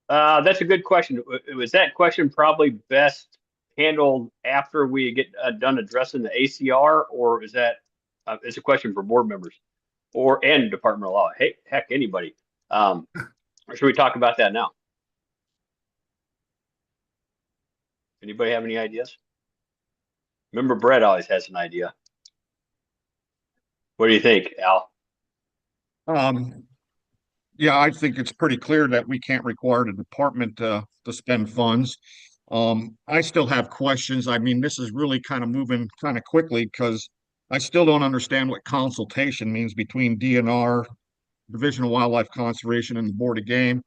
That's a good question. Was that question probably best handled after we get done addressing the ACR, or is that it's a question for board members and Department of Law? Hey, heck, anybody. Or should we talk about that now? Anybody have any ideas? Remember, Brett always has an idea. What do you think, Al? Yeah, I think it's pretty clear that we can't require the department to spend funds. I still have questions. I mean, this is really kind of moving kind of quickly because I still don't understand what consultation means between DNR, Division of Wildlife Conservation, and the Board of Game.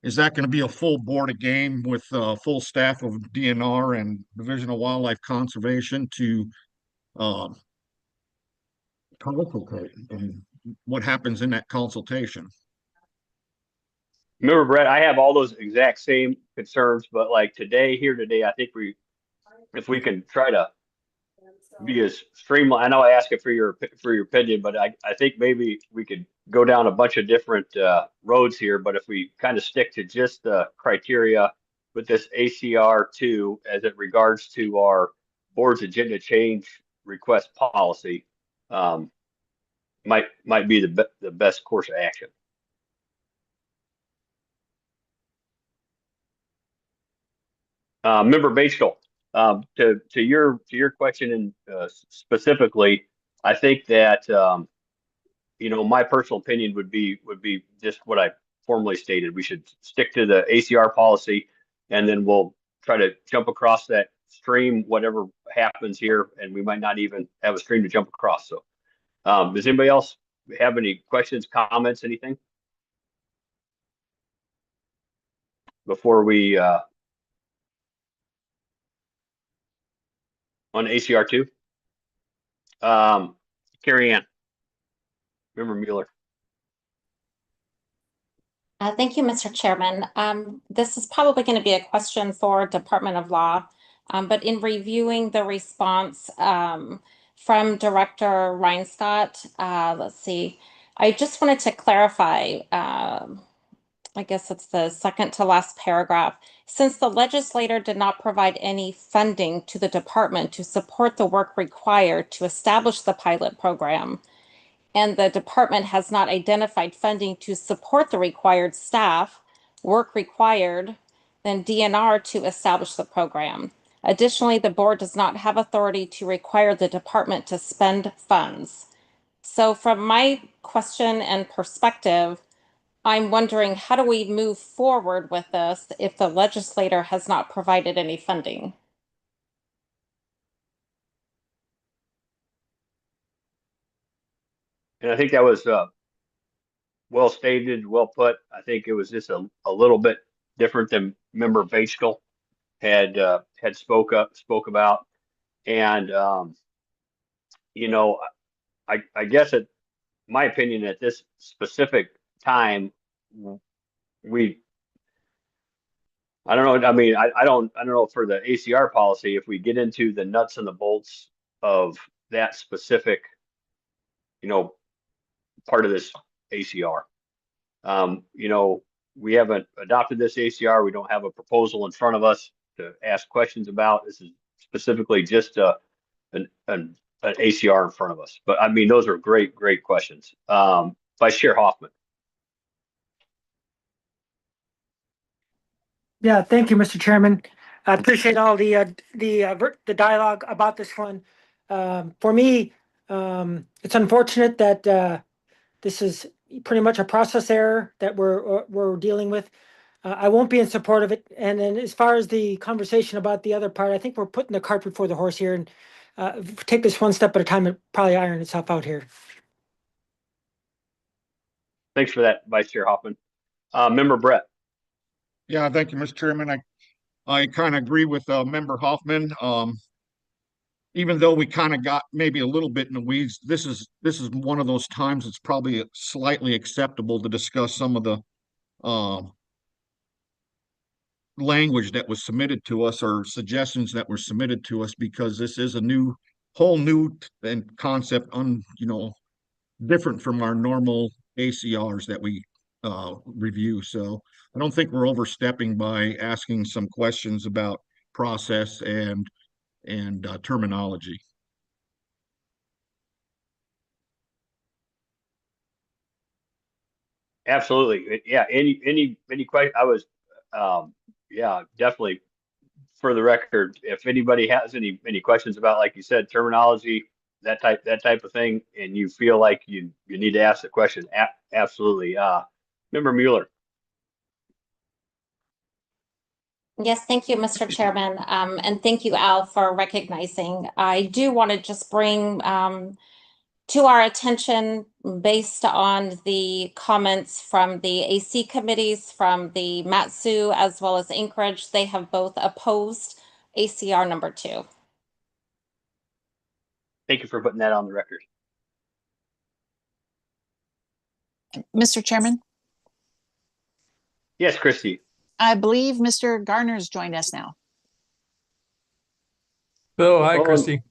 Is that going to be a full Board of Game with full staff of DNR and Division of Wildlife Conservation to consultate? And what happens in that consultation? Remember, Brett, I have all those exact same concerns, but like today, I think if we can try to be as streamlined. I know I asked it for your opinion, but I think maybe we could go down a bunch of different roads here. But if we kind of stick to just the criteria with this ACR2 as it regards to our board's agenda change request policy, might be the best course of action. Member Batesville, to your question and specifically, I think that my personal opinion would be just what I formally stated. We should stick to the ACR policy, and then we'll try to jump across that stream, whatever happens here, and we might not even have a stream to jump across. So, does anybody else have any questions, comments, anything before we on ACR2? Carrie Ann, Member Mueller. Thank you, Mr. Chairman. This is probably going to be a question for Department of Law, but in reviewing the response from Director Reinscott, let's see, I just wanted to clarify, I guess it's the second to last paragraph. Since the legislator did not provide any funding to the department to support the work required to establish the pilot program, and the department has not identified funding to support the required staff, work required, then DNR to establish the program. Additionally, the board does not have authority to require the department to spend funds. So from my question and perspective, I'm wondering, how do we move forward with this if the legislator has not provided any funding? And I think that was well stated, well put. I think it was just a little bit different than Member Batesville had spoke about. And I guess my opinion at this specific time, I don't know. I mean, I don't know for the ACR policy, if we get into the nuts and the bolts of that specific, part of this ACR. We haven't adopted this ACR. We don't have a proposal in front of us to ask questions about. This is specifically just an ACR in front of us. But I mean, those are great questions. Vice Chair Hoffman. Yeah, thank you, Mr. Chairman. I appreciate all the dialogue about this one. For me, it's unfortunate that this is pretty much a process error that we're dealing with. I won't be in support of it. And then as far as the conversation about the other part, I think we're putting the cart before the horse here, and take this one step at a time and probably iron itself out here. Thanks for that, Vice Chair Hoffman. Member Brett. Yeah, thank you, Mr. Chairman. I kind of agree with Member Hoffman. Even though we kind of got maybe a little bit in the weeds, this is one of those times it's probably slightly acceptable to discuss some of the language that was submitted to us or suggestions that were submitted to us, because this is a whole new and concept different from our normal ACRs that we review. So I don't think we're overstepping by asking some questions about process and terminology. Absolutely. Yeah. Any question? I was, yeah, definitely. For the record, if anybody has any questions about, like you said, terminology, that type of thing, and you feel like you need to ask the question, absolutely. Member Mueller. Yes, thank you, Mr. Chairman. And thank you, Al, for recognizing. I do want to just bring to our attention, based on the comments from the AC committees, from the Matsu as well as Anchorage, they have both opposed ACR number 2. Thank you for putting that on the record. Mr. Chairman, Yes, Christy. I believe Mr. Garner's joined us now. Oh, hi, Oh, Christy.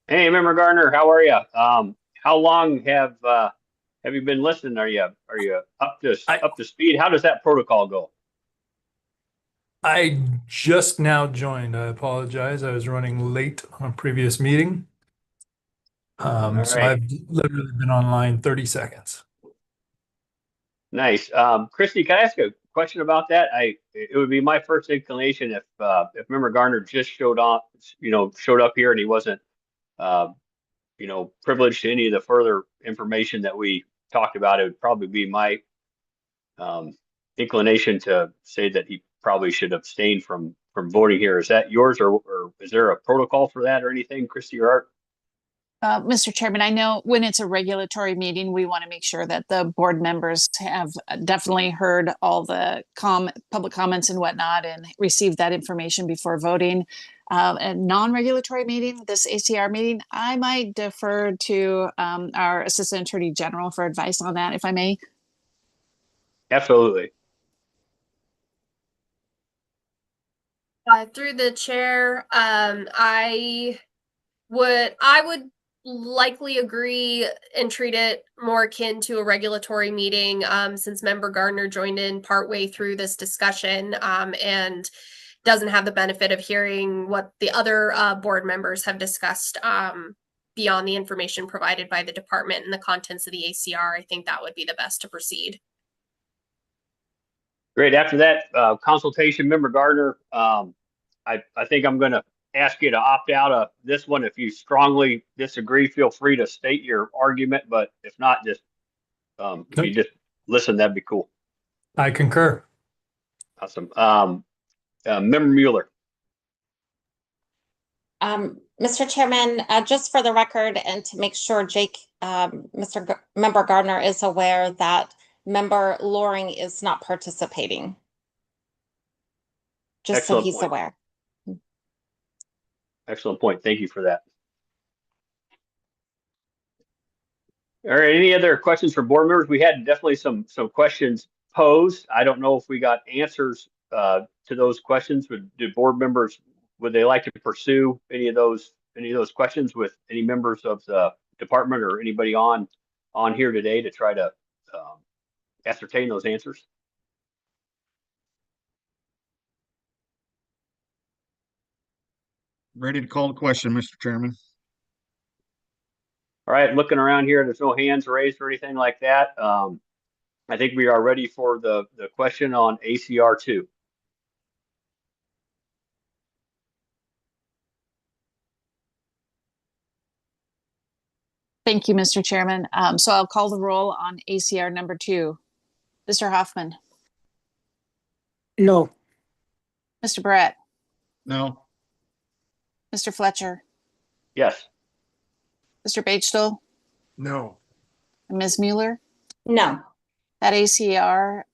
Hey, Member Gardner, how are you? How long have you been listening? Are you up to speed? How does that protocol go? I just now joined. I apologize. I was running late on a previous meeting. All So right. I've literally been online 30 seconds. Nice. Christy, can I ask a question about that? It would be my first inclination if Member Garner just showed up here and he wasn't privileged to any of the further information that we talked about. It would probably be my inclination to say that he probably should abstain from voting here. Is that yours, or is there a protocol for that or anything, Christy or Art? Mr. Chairman, I know when it's a regulatory meeting, we want to make sure that the board members have definitely heard all the public comments and whatnot and received that information before voting. A non-regulatory meeting, this ACR meeting, I might defer to our Assistant Attorney General for advice on that, if I may. Absolutely. Through the chair, I would likely agree and treat it more akin to a regulatory meeting, since Member Gardner joined in partway through this discussion, and doesn't have the benefit of hearing what the other board members have discussed beyond the information provided by the department and the contents of the ACR. I think that would be the best to proceed. Great. After that consultation, Member Gardner, I think I'm going to ask you to opt out of this one. If you strongly disagree, feel free to state your argument. But if not, just if you just listen, that'd be cool. I concur. Awesome. Member Mueller. Mr. Chairman, just for the record and to make sure Member Gardner is aware that Member Loring is not participating. Just Excellent so he's point. aware. Excellent point. Thank you for that. All right. Any other questions for board members? We had definitely some questions posed. I don't know if we got answers to those questions. Do board members, would they like to pursue any of those questions with any members of the department or anybody on here today to try to ascertain those answers? Ready to call the question, Mr. Chairman. All right, looking around here, there's no hands raised or anything like that. I think we are ready for the question on ACR 2. Thank you, Mr. Chairman. So I'll call the roll on ACR number 2. Mr. Hoffman. No. Mr. Brett. No. Mr. Fletcher. Yes. Mr. Batesdell. No. And Ms. Mueller. No. That ACR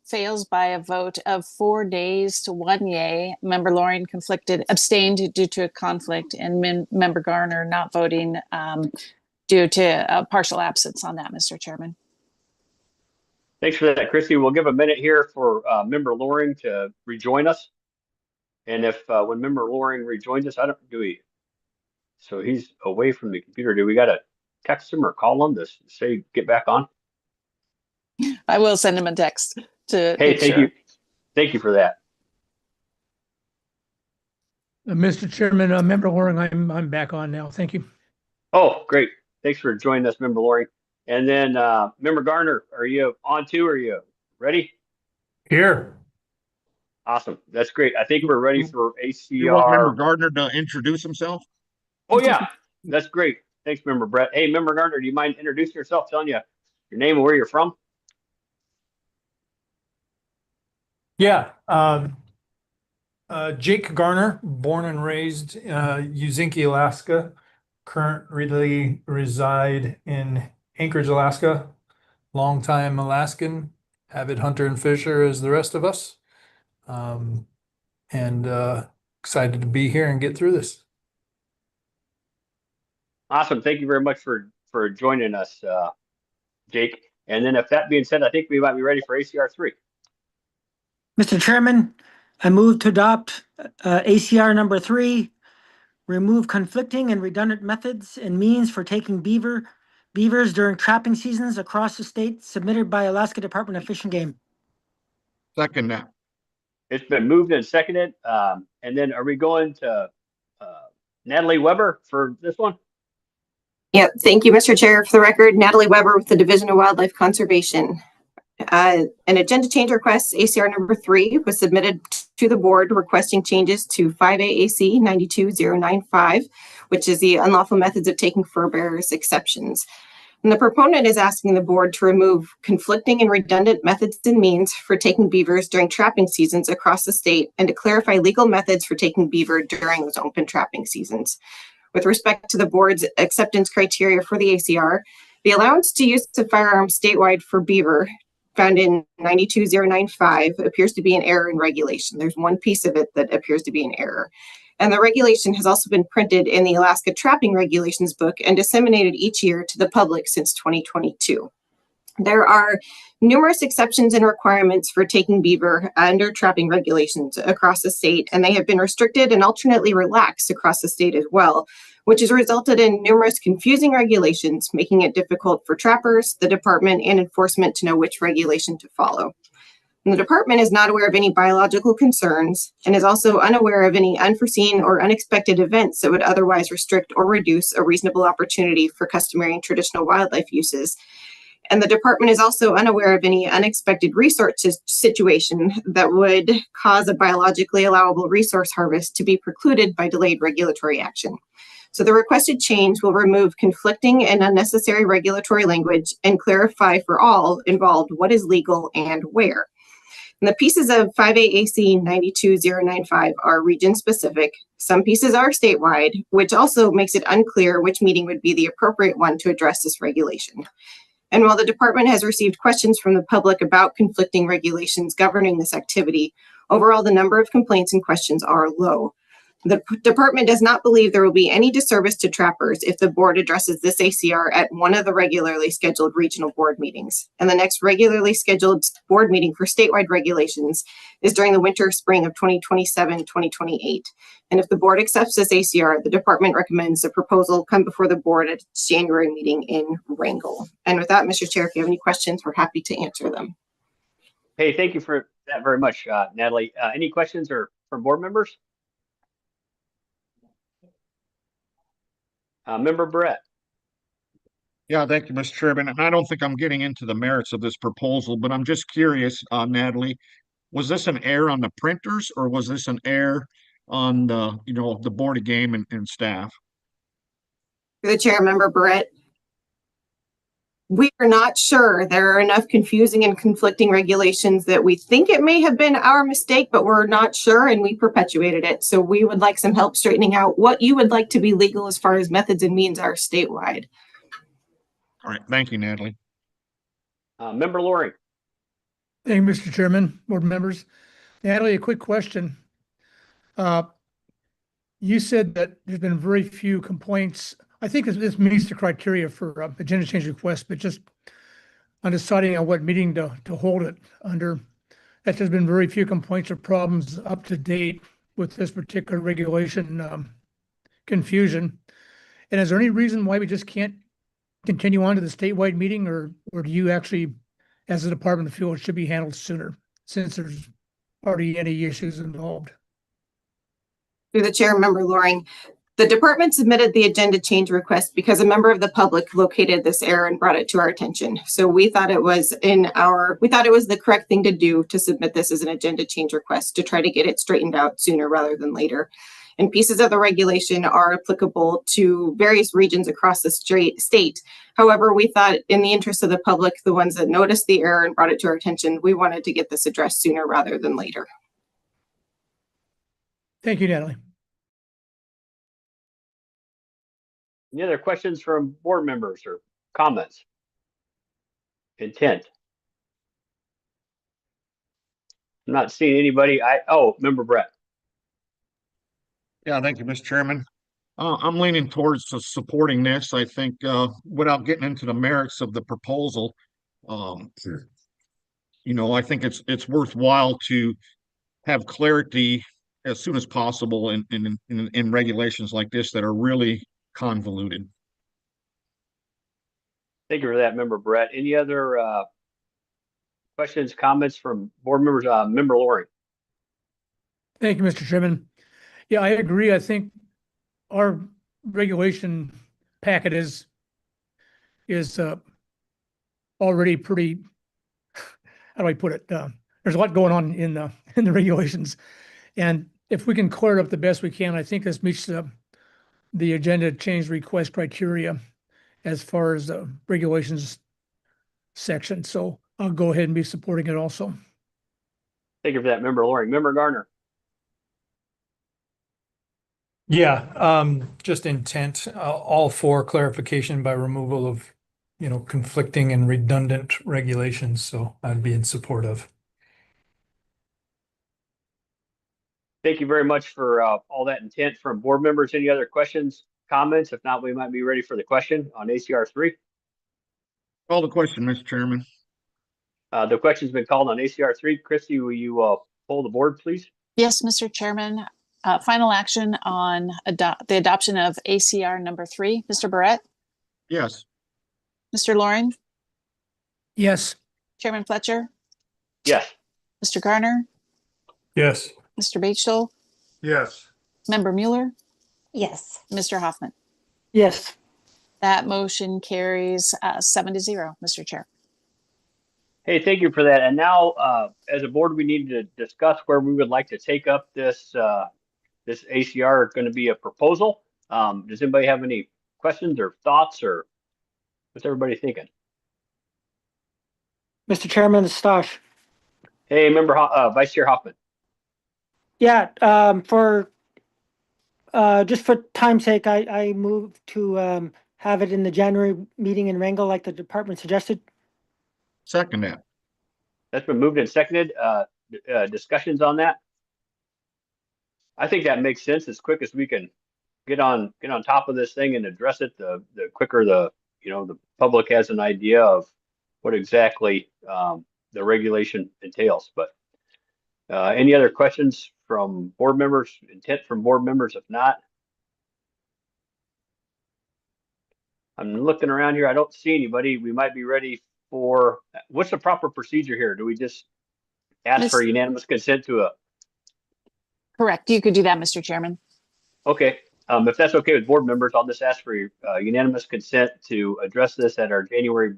fails by a vote of 4 days to 1 yay. Member Loring abstained due to a conflict, and Member Garner not voting due to a partial absence on that, Mr. Chairman. Thanks for that, Christy. We'll give a minute here for Member Loring to rejoin us. And if when Member Loring rejoins us, so he's away from the computer. Do we got to text him or call him to say get back on? I will send him a text to. Hey, thank you. Thank you for that. Mr. Chairman, Member Loring, I'm back on now. Thank you. Oh, great. Thanks for joining us, Member Loring. And then Member Garner, are you on too? Are you ready? Here. Awesome. That's great. I think we're ready for You want Member ACR. Gardner to introduce himself? Oh yeah, that's great. Thanks, Member Brett. Hey, Member Garner, do you mind introducing yourself, telling you your name and where you're from? Yeah. Jake Garner, born and raised Uzinki, Alaska. Currently reside in Anchorage, Alaska. Longtime Alaskan, avid hunter and fisher as the rest of us. And excited to be here and get through this. Awesome. Thank you very much for joining us, Jake. And then if that being said, I think we might be ready for ACR 3. Mr. Chairman, I move to adopt ACR number 3, remove conflicting and redundant methods and means for taking beavers during trapping seasons across the state, submitted by Alaska Department of Fish and Game. Second that. It's been moved and seconded. And then are we going to Natalie Weber for this one? Yep. Thank you, Mr. Chair. For the record, Natalie Weber with the Division of Wildlife Conservation. An agenda change request, ACR number 3, was submitted to the board requesting changes to 5AAC 92095, which is the unlawful methods of taking fur bearers exceptions. And the proponent is asking the board to remove conflicting and redundant methods and means for taking beavers during trapping seasons across the state and to clarify legal methods for taking beaver during those open trapping seasons. With respect to the board's acceptance criteria for the ACR, the allowance to use the firearm statewide for beaver found in 92095 appears to be an error in regulation. There's one piece of it that appears to be an error. And the regulation has also been printed in the Alaska Trapping Regulations book and disseminated each year to the public since 2022. There are numerous exceptions and requirements for taking beaver under trapping regulations across the state, and they have been restricted and alternately relaxed across the state as well, which has resulted in numerous confusing regulations, making it difficult for trappers, the department, and enforcement to know which regulation to follow. And the department is not aware of any biological concerns and is also unaware of any unforeseen or unexpected events that would otherwise restrict or reduce a reasonable opportunity for customary and traditional wildlife uses. And the department is also unaware of any unexpected resource situation that would cause a biologically allowable resource harvest to be precluded by delayed regulatory action. So the requested change will remove conflicting and unnecessary regulatory language and clarify for all involved what is legal and where. And the pieces of 5AAC 92095 are region specific. Some pieces are statewide, which also makes it unclear which meeting would be the appropriate one to address this regulation. And while the department has received questions from the public about conflicting regulations governing this activity, overall the number of complaints and questions are low. The department does not believe there will be any disservice to trappers if the board addresses this ACR at one of the regularly scheduled regional board meetings. And the next regularly scheduled board meeting for statewide regulations is during the winter spring of 2027-2028. And if the board accepts this ACR, the department recommends the proposal come before the board at its January meeting in Wrangell. And with that, Mr. Chair, if you have any questions, we're happy to answer them. Hey, thank you for that very much, Natalie. Any questions or from board members? Member Brett. Yeah, thank you, Mr. Chairman. And I don't think I'm getting into the merits of this proposal, but I'm just curious, Natalie, was this an error on the printers or was this an error on the, the board of game and staff? Through the chair, Member Brett, we are not sure. There are enough confusing and conflicting regulations that we think it may have been our mistake, but we're not sure and we perpetuated it. So we would like some help straightening out what you would like to be legal as far as methods and means are statewide. All right. Thank you, Natalie. Member Loring. Thank you, Mr. Chairman, board members. Natalie, a quick question. You said that there's been very few complaints. I think this meets the criteria for agenda change request, but just on deciding on what meeting to hold it under, that there's been very few complaints or problems up to date with this particular regulation confusion. And is there any reason why we just can't continue on to the statewide meeting, or do you actually, as a department, feel it should be handled sooner since there's already any issues involved? Through the chair, Member Loring, The department submitted the agenda change request because a member of the public located this error and brought it to our attention. So we thought it was the correct thing to do to submit this as an agenda change request to try to get it straightened out sooner rather than later. And pieces of the regulation are applicable to various regions across the state. However, we thought in the interest of the public, the ones that noticed the error and brought it to our attention, we wanted to get this addressed sooner rather than later. Thank you, Natalie. Any other questions from board members or comments? Intent. I'm not seeing anybody. Member Brett. Yeah, thank you, Mr. Chairman. I'm leaning towards supporting this. I think without getting into the merits of the proposal, you know, I think it's worthwhile to have clarity as soon as possible in regulations like this that are really convoluted. Thank you for that, Member Brett. Any other questions, comments from board members? Member Loring. Thank you, Mr. Chairman. Yeah, I agree. I think our regulation packet is already pretty, how do I put it? There's a lot going on in the regulations. And if we can clear it up the best we can, I think this meets the agenda change request criteria as far as the regulations section. So I'll go ahead and be supporting it also. Thank you for that, Member Loring. Member Garner. Yeah, just intent, all for clarification by removal of, conflicting and redundant regulations. So I'd be in support of. Thank you very much for all that intent from board members. Any other questions, comments? If not, we might be ready for the question on ACR 3. Call the question, Mr. Chairman. The question's been called on ACR 3. Christy, will you poll the board, please? Yes, Mr. Chairman. Final action on the adoption of ACR number 3. Mr. Barrett? Yes. Mr. Loring? Yes. Chairman Fletcher? Yes. Mr. Garner? Yes. Mr. Batesdale? Yes. Member Mueller? Yes. Mr. Hoffman? Yes. That motion carries 7-0, Mr. Chair. Hey, thank you for that. And now, as a board, we need to discuss where we would like to take up this this ACR. Going to be a proposal. Does anybody have any questions or thoughts, or what's everybody thinking? Mr. Chairman, it's Stosh. Hey, Member Vice Chair Hoffman. Yeah, for just for time's sake, I move to have it in the January meeting in Wrangell like the department suggested. Second that. That's been moved and seconded. Discussions on that? I think that makes sense. As quick as we can get on top of this thing and address it, the quicker the public has an idea of what exactly the regulation entails. But any other questions from board members? Intent from board members? If not, I'm looking around here. I don't see anybody. We might be ready for, what's the proper procedure here? Do we just ask for unanimous consent to a? Correct. You could do that, Mr. Chairman. Okay. If that's okay with board members, I'll just ask for unanimous consent to address this at our January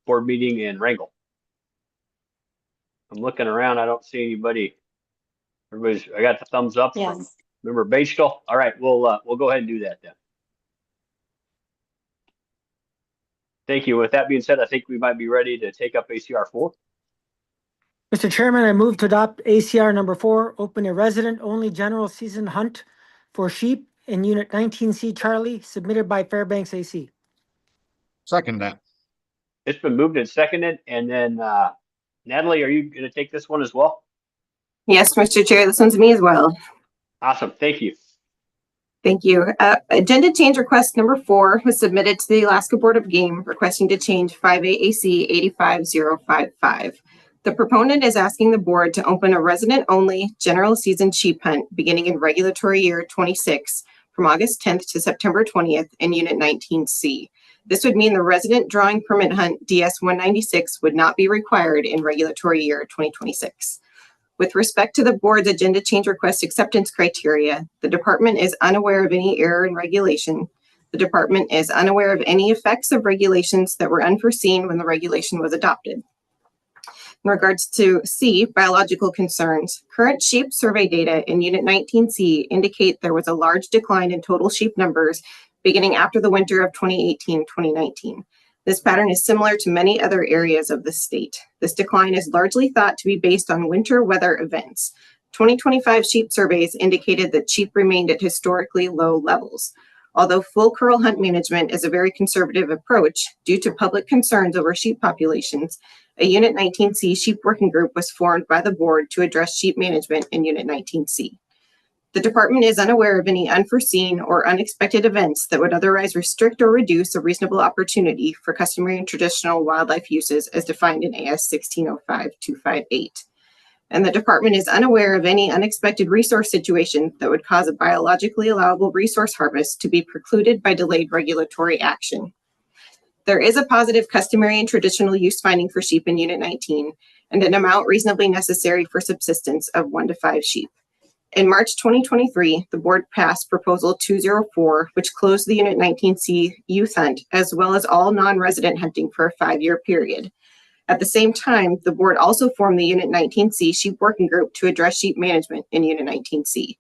board meeting in Wrangell. I'm looking around. I don't see anybody. I got the thumbs up from Member Batesdale. All right, we'll go ahead and do that then. Thank you. With that being said, I think we might be ready to take up ACR 4. Mr. Chairman, I move to adopt ACR number 4, open a resident-only general season hunt for sheep in Unit 19C Charlie, submitted by Fairbanks AC. Second that. It's been moved and seconded. And then, Natalie, are you going to take this one as well? Yes, Mr. Chair, this one's me as well. Awesome. Thank you. Thank you. Agenda change request number 4 was submitted to the Alaska Board of Game requesting to change 5AAC 85055. The proponent is asking the board to open a resident-only general season sheep hunt beginning in regulatory year 26 from August 10th to September 20th in Unit 19C. This would mean the resident drawing permit hunt DS 196 would not be required in regulatory year 2026. With respect to the board's agenda change request acceptance criteria, the department is unaware of any error in regulation. The department is unaware of any effects of regulations that were unforeseen when the regulation was adopted. In regards to C, biological concerns, current sheep survey data in Unit 19C indicate there was a large decline in total sheep numbers beginning after the winter of 2018-2019. This pattern is similar to many other areas of the state. This decline is largely thought to be based on winter weather events. 2025 sheep surveys indicated that sheep remained at historically low levels. Although full curl hunt management is a very conservative approach due to public concerns over sheep populations, a Unit 19C sheep working group was formed by the board to address sheep management in Unit 19C. The department is unaware of any unforeseen or unexpected events that would otherwise restrict or reduce a reasonable opportunity for customary and traditional wildlife uses as defined in AS 1605-258. And the department is unaware of any unexpected resource situation that would cause a biologically allowable resource harvest to be precluded by delayed regulatory action. There is a positive customary and traditional use finding for sheep in Unit 19 and an amount reasonably necessary for subsistence of 1 to 5 sheep. In March 2023, the board passed Proposal 204, which closed the Unit 19C youth hunt, as well as all non-resident hunting for a 5-year period. At the same time, the board also formed the Unit 19C sheep working group to address sheep management in Unit 19C.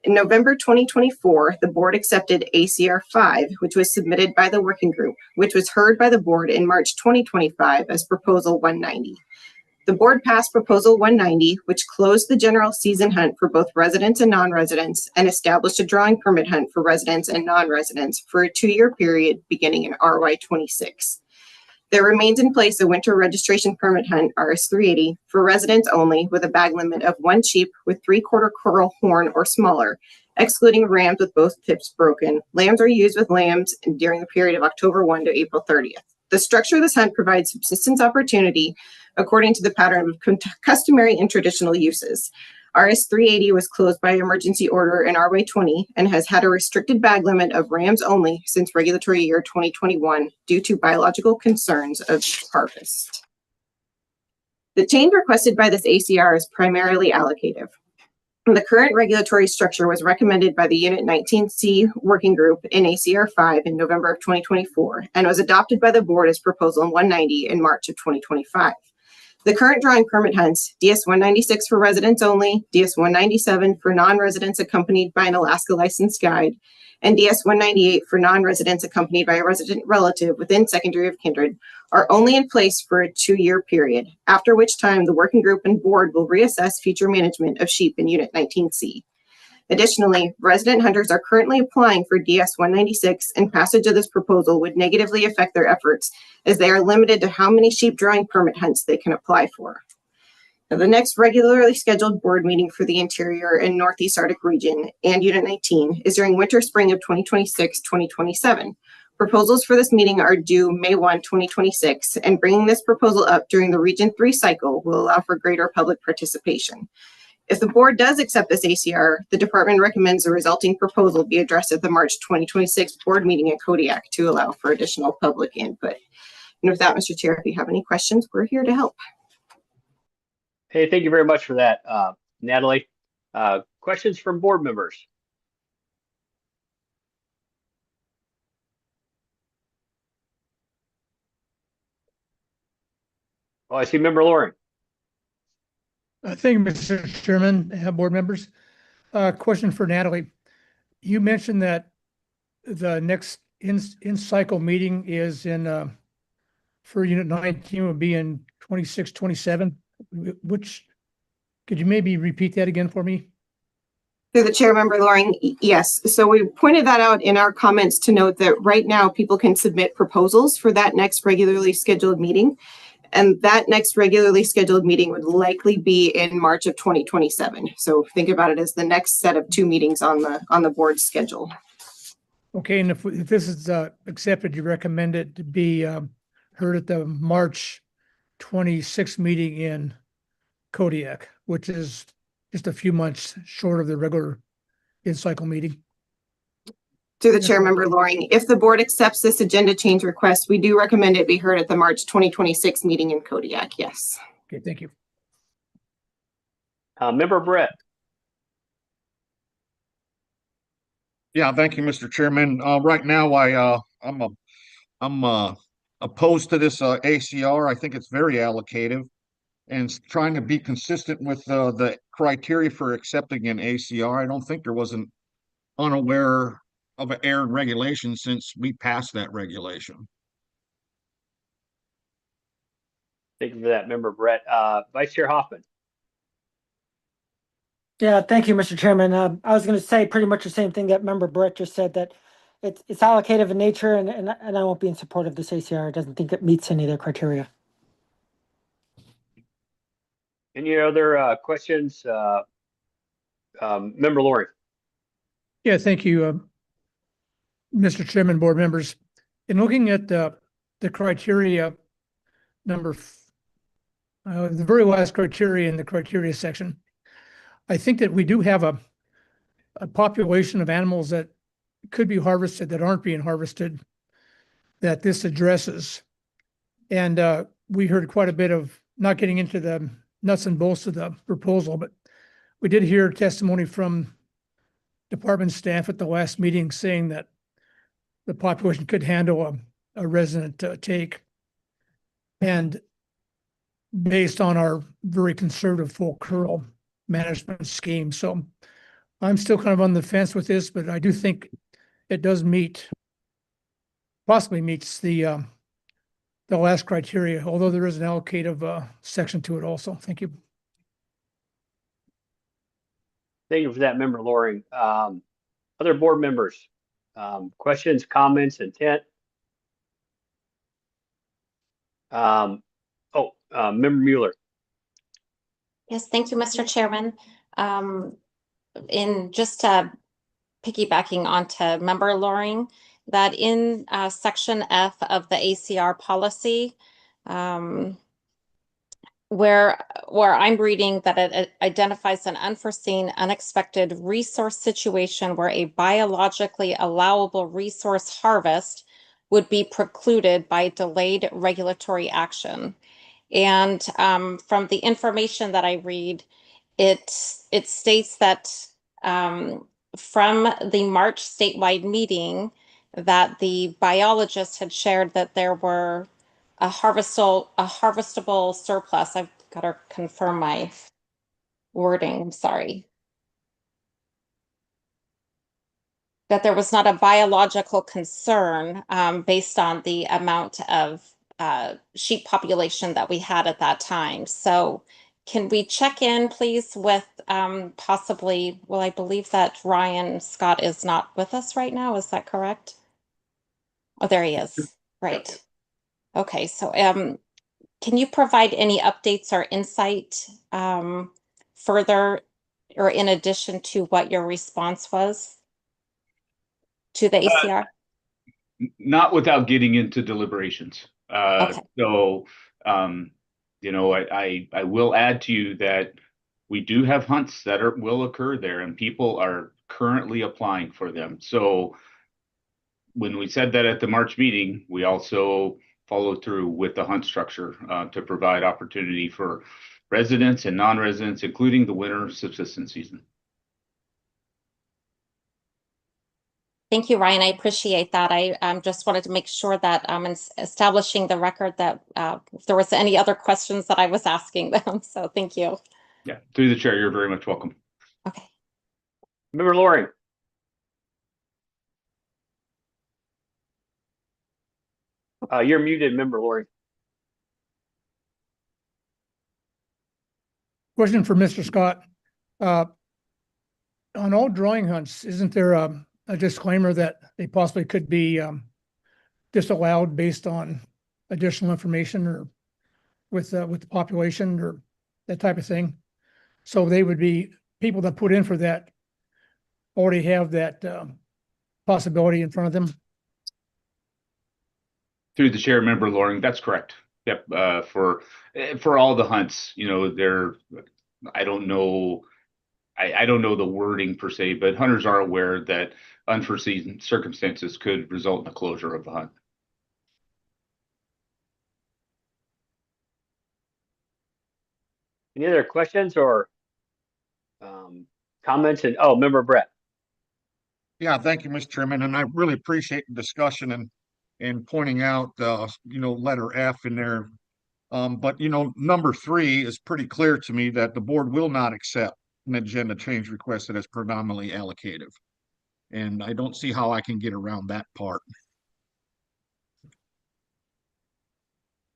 In November 2024, the board accepted ACR 5, which was submitted by the working group, which was heard by the board in March 2025 as Proposal 190. The board passed Proposal 190, which closed the general season hunt for both residents and non-residents and established a drawing permit hunt for residents and non-residents for a 2-year period beginning in RY 26. There remains in place a winter registration permit hunt, RS 380, for residents only with a bag limit of 1 sheep with 3/4 curl horn or smaller, excluding rams with both tips broken. Lambs are used with lambs during the period of October 1 to April 30th. The structure of this hunt provides subsistence opportunity according to the pattern of customary and traditional uses. RS 380 was closed by emergency order in RY 20 and has had a restricted bag limit of rams only since regulatory year 2021 due to biological concerns of harvest. The change requested by this ACR is primarily allocative. The current regulatory structure was recommended by the Unit 19C working group in ACR 5 in November of 2024 and was adopted by the board as Proposal 190 in March of 2025. The current drawing permit hunts, DS 196 for residents only, DS 197 for non-residents accompanied by an Alaska licensed guide, and DS 198 for non-residents accompanied by a resident relative within secondary of kindred, are only in place for a 2-year period, after which time the working group and board will reassess future management of sheep in Unit 19C. Additionally, resident hunters are currently applying for DS 196, and passage of this proposal would negatively affect their efforts as they are limited to how many sheep drawing permit hunts they can apply for. Now, the next regularly scheduled board meeting for the Interior and Northeast Arctic region and Unit 19 is during winter spring of 2026-2027. Proposals for this meeting are due May 1, 2026, and bringing this proposal up during the Region 3 cycle will allow for greater public participation. If the board does accept this ACR, the department recommends the resulting proposal be addressed at the March 2026 board meeting at Kodiak to allow for additional public input. And with that, Mr. Chair, if you have any questions, we're here to help. Hey, thank you very much for that, Natalie. Questions from board members? Oh, I see Member Loring. Thank you, Mr. Chairman, board members. Question for Natalie. You mentioned that the next in-cycle meeting is in for Unit 19 will be in 26-27. Which, could you maybe repeat that again for me? Through the chair, Member Loring, yes. So we pointed that out in our comments to note that right now people can submit proposals for that next regularly scheduled meeting. And that next regularly scheduled meeting would likely be in March of 2027. So think about it as the next set of 2 meetings on the board schedule. Okay, and if this is accepted, you recommend it to be heard at the March 26th meeting in Kodiak, which is just a few months short of the regular in-cycle meeting. Through the chair, Member Loring, if the board accepts this agenda change request, we do recommend it be heard at the March 2026 meeting in Kodiak. Yes. Okay, thank you. Member Brett. Yeah, thank you, Mr. Chairman. Right now, I'm opposed to this ACR. I think it's very allocative and trying to be consistent with the criteria for accepting an ACR. I don't think there was an unaware of an error in regulation since we passed that regulation. Thank you for that, Member Brett. Vice Chair Hoffman. Yeah, thank you, Mr. Chairman. I was going to say pretty much the same thing that Member Brett just said, that it's allocative in nature, and I won't be in support of this ACR. It doesn't think it meets any of their criteria. Any other questions? Member Loring. Yeah, thank you, Mr. Chairman, board members. In looking at the criteria the very last criteria in the criteria section, I think that we do have a population of animals that could be harvested that aren't being harvested that this addresses. And we heard quite a bit of, not getting into the nuts and bolts of the proposal, but we did hear testimony from department staff at the last meeting saying that the population could handle a resident take. And based on our very conservative full curl management scheme. So I'm still kind of on the fence with this, but I do think it does possibly meets the last criteria, although there is an allocative section to it also. Thank you. Thank you for that, Member Loring. Other board members, questions, comments, intent? Member Mueller. Yes, thank you, Mr. Chairman. In just piggybacking onto Member Loring, that in section F of the ACR policy, where I'm reading that it identifies an unforeseen, unexpected resource situation where a biologically allowable resource harvest would be precluded by delayed regulatory action. And from the information that I read, it states that from the March statewide meeting that the biologists had shared that there were a harvestable surplus. I've got to confirm my wording, I'm sorry. That there was not a biological concern based on the amount of sheep population that we had at that time. So can we check in, please, with possibly, well, I believe that Ryan Scott is not with us right now. Is that correct? Oh, there he is. Right. Okay, so can you provide any updates or insight further or in addition to what your response was to the ACR? Not without getting into deliberations. Okay. So, you know, I will add to you that we do have hunts that will occur there, and people are currently applying for them. So when we said that at the March meeting, we also followed through with the hunt structure to provide opportunity for residents and non-residents, including the winter subsistence season. Thank you, Ryan. I appreciate that. I just wanted to make sure that I'm establishing the record that if there was any other questions that I was asking them. So thank you. Yeah, through the chair, you're very much welcome. Okay. Member Loring. You're muted, Member Loring. Question for Mr. Scott. On all drawing hunts, isn't there a disclaimer that they possibly could be disallowed based on additional information or with the population or that type of thing? So they would be people that put in for that already have that possibility in front of them. Through the chair, Member Loring, that's correct. Yep. For all the hunts, you know, I don't know the wording per se, but hunters are aware that unforeseen circumstances could result in the closure of the hunt. Any other questions or Comments and, oh, Member Brett. Yeah, thank you, Mr. Chairman, and I really appreciate the discussion and pointing out, letter F in there. But number 3 is pretty clear to me that the board will not accept an agenda change request that is predominantly allocative. And I don't see how I can get around that part.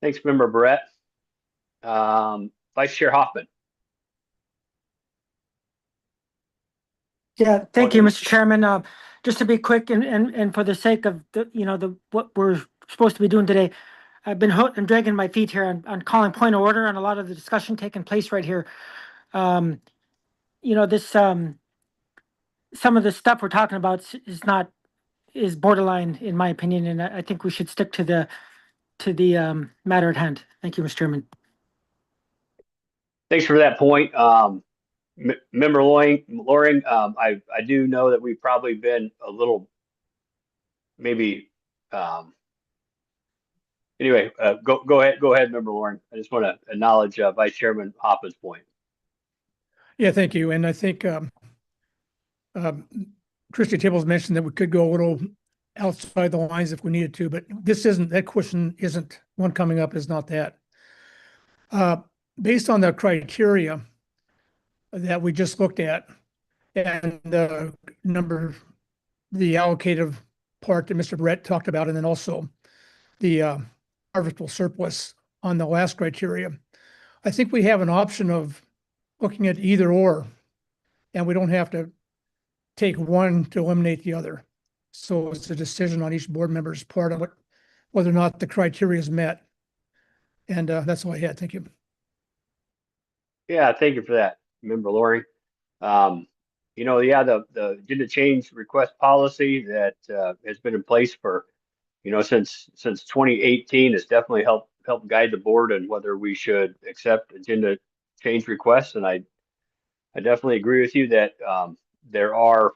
Thanks, Member Brett. Vice Chair Hoffman. Yeah, thank you, Mr. Chairman. Just to be quick and for the sake of what we're supposed to be doing today, I've been I'm dragging my feet here on calling point of order on a lot of the discussion taking place right here. This some of the stuff we're talking about is borderline in my opinion, and I think we should stick to the matter at hand. Thank you, Mr. Chairman. Thanks for that point. Member Loring, I do know that we've probably been a little, maybe, anyway, go ahead, Member Loring. I just want to acknowledge Vice Chairman Hoffman's point. Yeah, thank you. And I think Christy Tibbles mentioned that we could go a little outside the lines if we needed to, but that question isn't one coming up is not that. Based on the criteria that we just looked at and the allocative part that Mr. Brett talked about, and then also the harvestable surplus on the last criteria, I think we have an option of looking at either or, and we don't have to take one to eliminate the other. So it's a decision on each board member's part of it, whether or not the criteria is met. And that's all I had. Thank you. Yeah, thank you for that, Member Loring. The agenda change request policy that has been in place for, since 2018 has definitely helped guide the board on whether we should accept agenda change requests. And I definitely agree with you that there are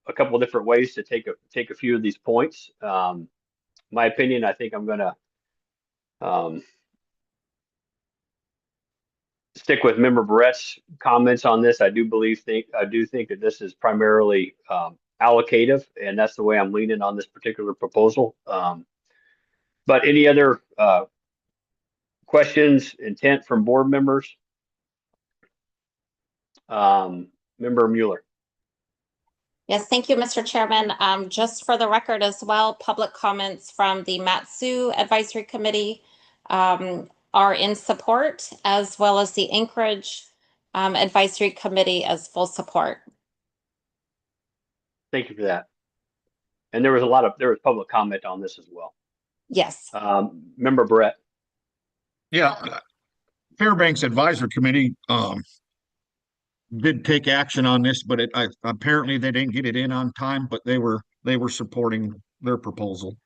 a couple of different ways to take a few of these points. My opinion, I think I'm going to stick with Member Brett's comments on this. I do think that this is primarily allocative, and that's the way I'm leaning on this particular proposal. But any other questions, intent from board members? Member Mueller. Yes, thank you, Mr. Chairman. Just for the record as well, public comments from the Matsu Advisory Committee are in support, as well as the Anchorage Advisory Committee as full support. Thank you for that. And there was public comment on this as well. Yes. Member Brett. Yeah, Fairbanks Advisory Committee did take action on this, but apparently they didn't get it in on time, but they were supporting their proposal.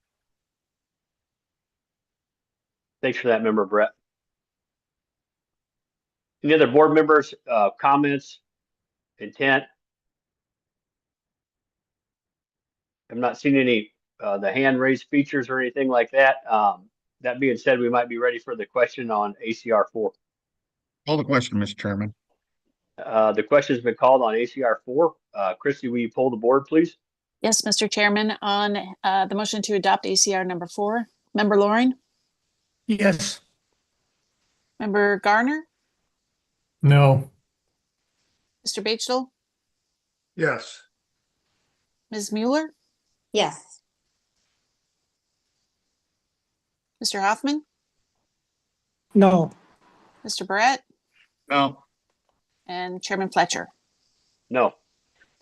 Thanks for that, Member Brett. Any other board members, comments, intent? I'm not seeing any the hand raised features or anything like that. That being said, we might be ready for the question on ACR 4. Call the question, Mr. Chairman. The question has been called on ACR 4. Christy, will you pull the board, please? Yes, Mr. Chairman, on the motion to adopt ACR number 4, Member Loring? Yes. Member Garner? No. Mr. Batchel? Yes. Ms. Mueller? Yes. Mr. Hoffman? No. Mr. Barrett? No. And Chairman Fletcher? No.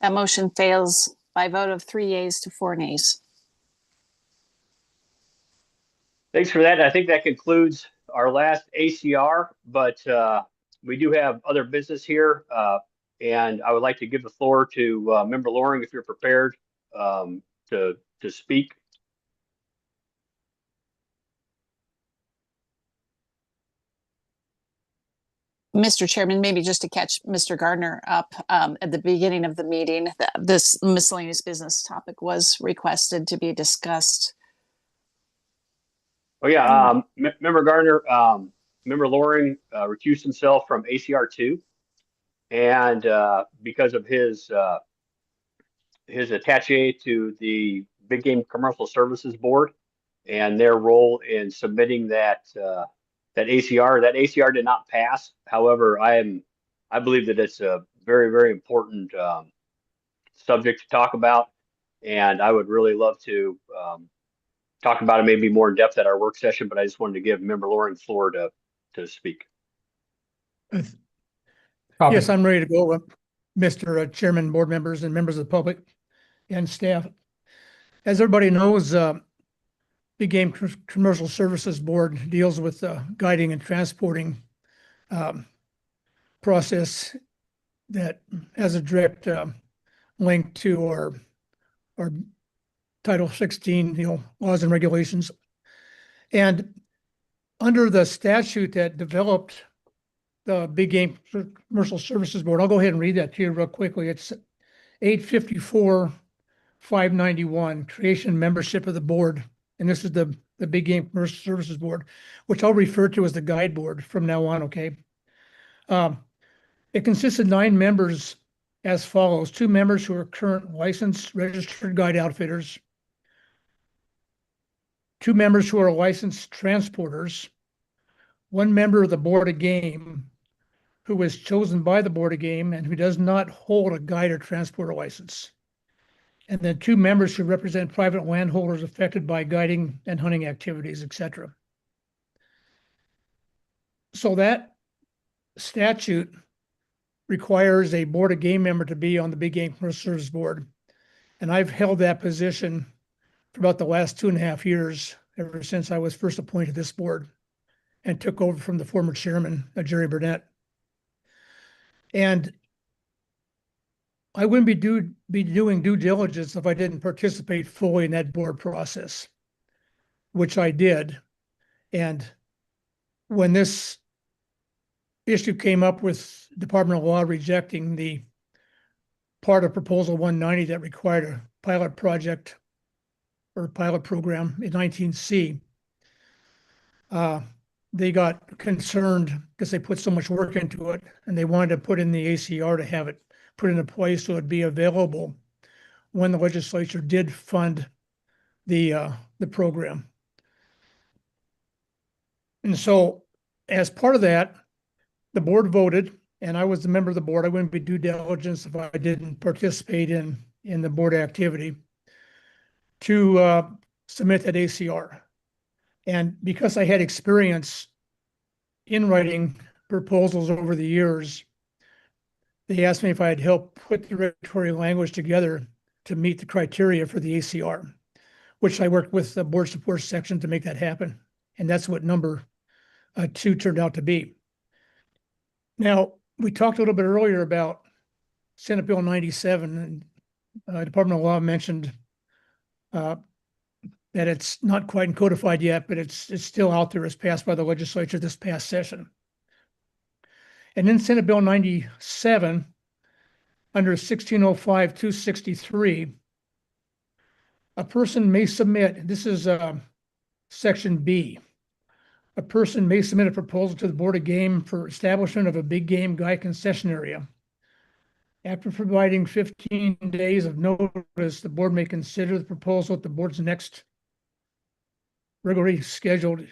That motion fails by a vote of 3 yeas to 4 nays. Thanks for that. I think that concludes our last ACR, but we do have other business here, and I would like to give the floor to Member Loring if you're prepared to speak. Mr. Chairman, maybe just to catch Mr. Gardner up, at the beginning of the meeting, this miscellaneous business topic was requested to be discussed. Oh yeah, Member Gardner, Member Loring recused himself from ACR 2. and because of his attache to the Big Game Commercial Services Board and their role in submitting that ACR. That ACR did not pass. However, I believe that it's a very, very important subject to talk about, and I would really love to talk about it maybe more in depth at our work session. But I just wanted to give Member Loring the floor to speak. Yes, I'm ready to go, Mr. Chairman, board members, and members of the public and staff. As everybody knows, Big Game Commercial Services Board deals with the guiding and transporting process that has a direct link to our Title 16, laws and regulations. And under the statute that developed the Big Game Commercial Services Board, I'll go ahead and read that to you real quickly. It's 854-591, creation and membership of the board. And this is the Big Game Commercial Services Board, which I'll refer to as the guide board from now on, okay? It consists of 9 members as follows: 2 members who are current licensed registered guide outfitters, 2 members who are licensed transporters, 1 member of the Board of Game who was chosen by the Board of Game and who does not hold a guide or transporter license, and then 2 members who represent private landholders affected by guiding and hunting activities, etc. So that statute requires a Board of Game member to be on the Big Game Commercial Services Board. And I've held that position for about the last 2.5 years, ever since I was first appointed to this board and took over from the former chairman, Jerry Burnett. And I wouldn't be doing due diligence if I didn't participate fully in that board process, which I did. And when this issue came up with Department of Law rejecting the part of Proposal 190 that required a pilot project or pilot program in 19C, they got concerned because they put so much work into it, and they wanted to put in the ACR to have it put into place so it'd be available when the legislature did fund the program. And so as part of that, the board voted, and I was a member of the board. I wouldn't be due diligence if I didn't participate in the board activity to submit that ACR. And because I had experience in writing proposals over the years, they asked me if I had helped put the regulatory language together to meet the criteria for the ACR, which I worked with the board support section to make that happen. And that's what number 2 turned out to be. Now, we talked a little bit earlier about Senate Bill 97, and Department of Law mentioned that it's not quite codified yet, but it's still out there as passed by the legislature this past session. And in Senate Bill 97, under 1605-263, a person may submit, this is Section B, a person may submit a proposal to the Board of Game for establishment of a big game guide concession area. After providing 15 days of notice, the board may consider the proposal at the board's next regularly scheduled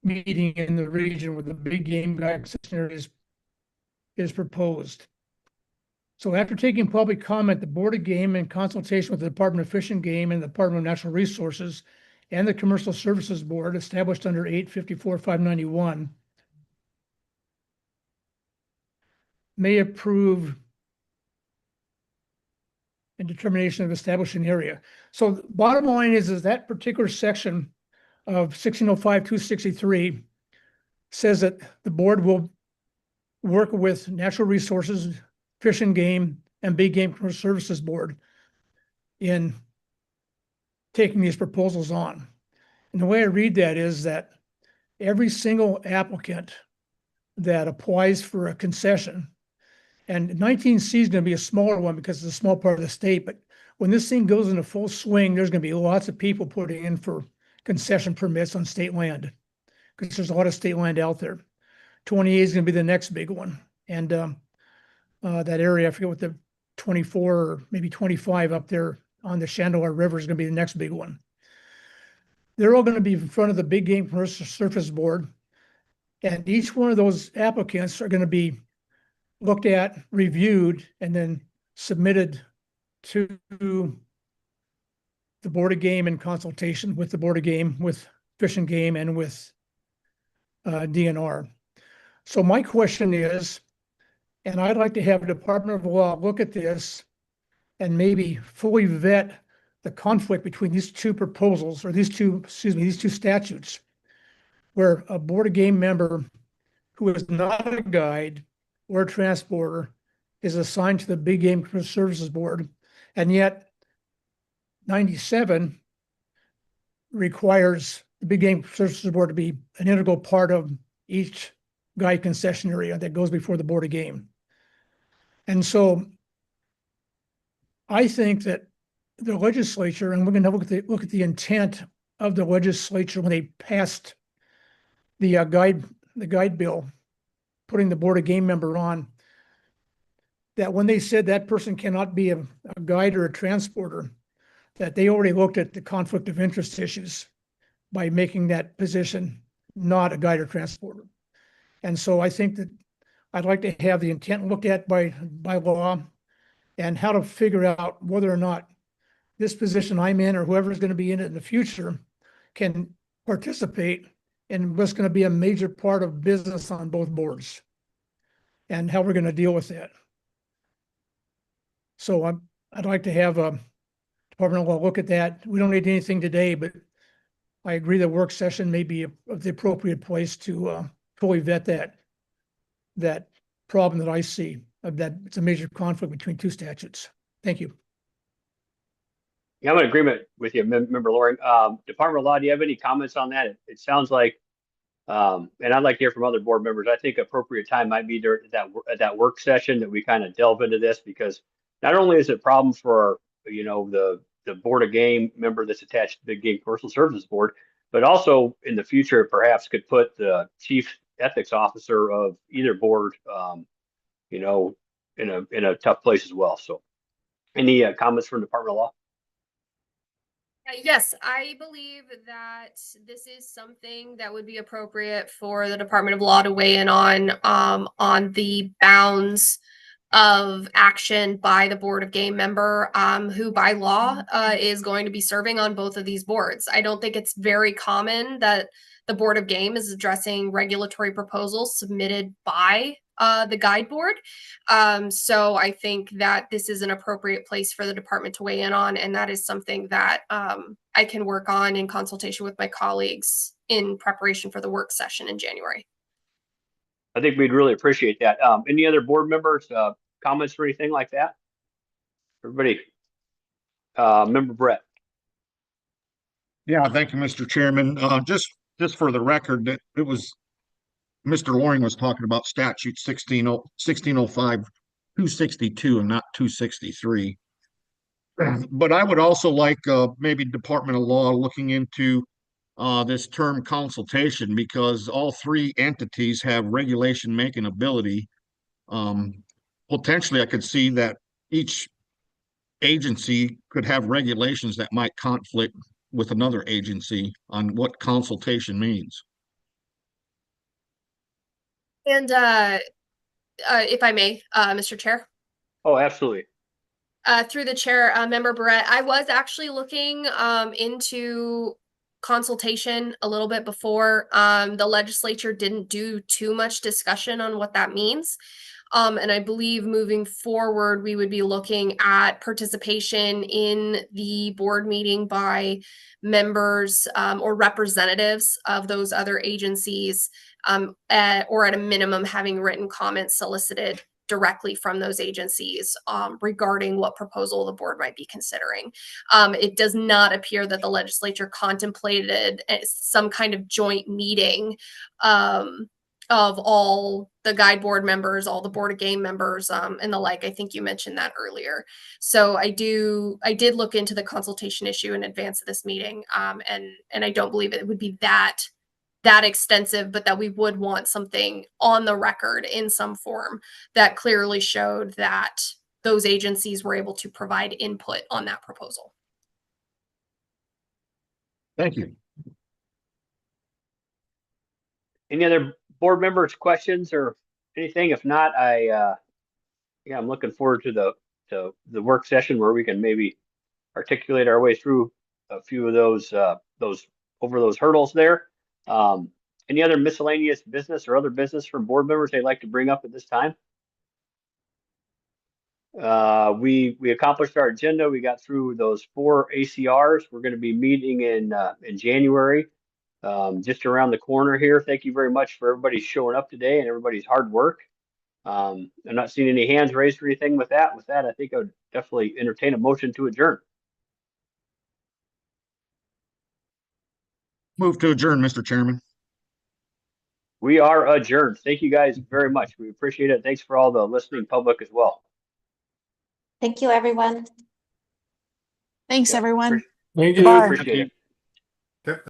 meeting in the region where the big game guide concession area is proposed. So after taking public comment, the Board of Game, in consultation with the Department of Fish and Game and the Department of Natural Resources and the Commercial Services Board, established under 854-591, may approve a determination of establishing area. So the bottom line is that particular section of 1605-263 says that the board will work with Natural Resources, Fish and Game, and Big Game Commercial Services Board in taking these proposals on. And the way I read that is that every single applicant that applies for a concession, and 19C is going to be a smaller one because it's a small part of the state, but when this thing goes into full swing, there's going to be lots of people putting in for concession permits on state land because there's a lot of state land out there. 28 is going to be the next big one. And that area, I forget what the 24 or maybe 25 up there on the Chandeleur River is going to be the next big one. They're all going to be in front of the Big Game Commercial Services Board. And each one of those applicants are going to be looked at, reviewed, and then submitted to the Board of Game in consultation with the Board of Game, with Fish and Game, and with DNR. So my question is, and I'd like to have a Department of Law look at this and maybe fully vet the conflict between these two proposals, or these two statutes, where a Board of Game member who is not a guide or a transporter is assigned to the Big Game Commercial Services Board, and yet 97 requires the Big Game Services Board to be an integral part of each guide concession area that goes before the Board of Game. And so I think that the legislature, and we're going to look at the intent of the legislature when they passed the guide bill, putting the Board of Game member on, that when they said that person cannot be a guide or a transporter, that they already looked at the conflict of interest issues by making that position not a guide or transporter. And so I think that I'd like to have the intent looked at by law, and how to figure out whether or not this position I'm in, or whoever's going to be in it in the future, can participate in what's going to be a major part of business on both boards, and how we're going to deal with that. So I'd like to have a Department of Law look at that. We don't need anything today, but I agree the work session may be the appropriate place to fully vet that problem that I see, of that it's a major conflict between two statutes. Thank you. Yeah, I'm in agreement with you, Member Loring. Department of Law, do you have any comments on that? It sounds like, and I'd like to hear from other board members. I think appropriate time might be during that work session that we kind of delve into this, because not only is it a problem for, you know, the Board of Game member that's attached to the Game Commercial Services Board, but also in the future perhaps could put the chief ethics officer of either board, you know, in a tough place as well. So, any comments from Department of Law? Yes, I believe that this is something that would be appropriate for the Department of Law to weigh in on the bounds of action by the Board of Game member, who by law is going to be serving on both of these boards. I don't think it's very common that the Board of Game is addressing regulatory proposals submitted by the guide board. So I think that this is an appropriate place for the department to weigh in on, and that is something that I can work on in consultation with my colleagues in preparation for the work session in January. I think we'd really appreciate that. Any other board members, comments or anything like that? Everybody, Member Brett. Yeah, thank you, Mr. Chairman. Just for the record, that it was Mr. Loring was talking about statute 1605 262 and not 263. But I would also like maybe Department of Law looking into this term consultation, because all three entities have regulation making ability. Potentially, I could see that each agency could have regulations that might conflict with another agency on what consultation means. And if I may, Mr. Chair. Oh, absolutely. Through the chair, Member Barrett, I was actually looking into consultation a little bit before. The legislature didn't do too much discussion on what that means. And I believe moving forward, we would be looking at participation in the board meeting by members or representatives of those other agencies, or at a minimum, having written comments solicited directly from those agencies regarding what proposal the board might be considering. It does not appear that the legislature contemplated some kind of joint meeting of all the guide board members, all the Board of Game members, and the like. I think you mentioned that earlier. So I did look into the consultation issue in advance of this meeting, and I don't believe it would be that that extensive, but that we would want something on the record in some form that clearly showed that those agencies were able to provide input on that proposal. Thank you. Any other board members, questions or anything? If not, I'm looking forward to the work session where we can maybe articulate our way through a few of those over those hurdles there. Any other miscellaneous business or other business from board members they'd like to bring up at this time? We accomplished our agenda. We got through those 4 ACRs. We're going to be meeting in January, just around the corner here. Thank you very much for everybody showing up today and everybody's hard work. I'm not seeing any hands raised or anything with that. With that, I think I would definitely entertain a motion to adjourn. Move to adjourn, Mr. Chairman. We are adjourned. Thank you guys very much. We appreciate it. Thanks for all the listening public as well. Thank you, everyone. Thanks, everyone. Thank you. Goodbye. Appreciate it.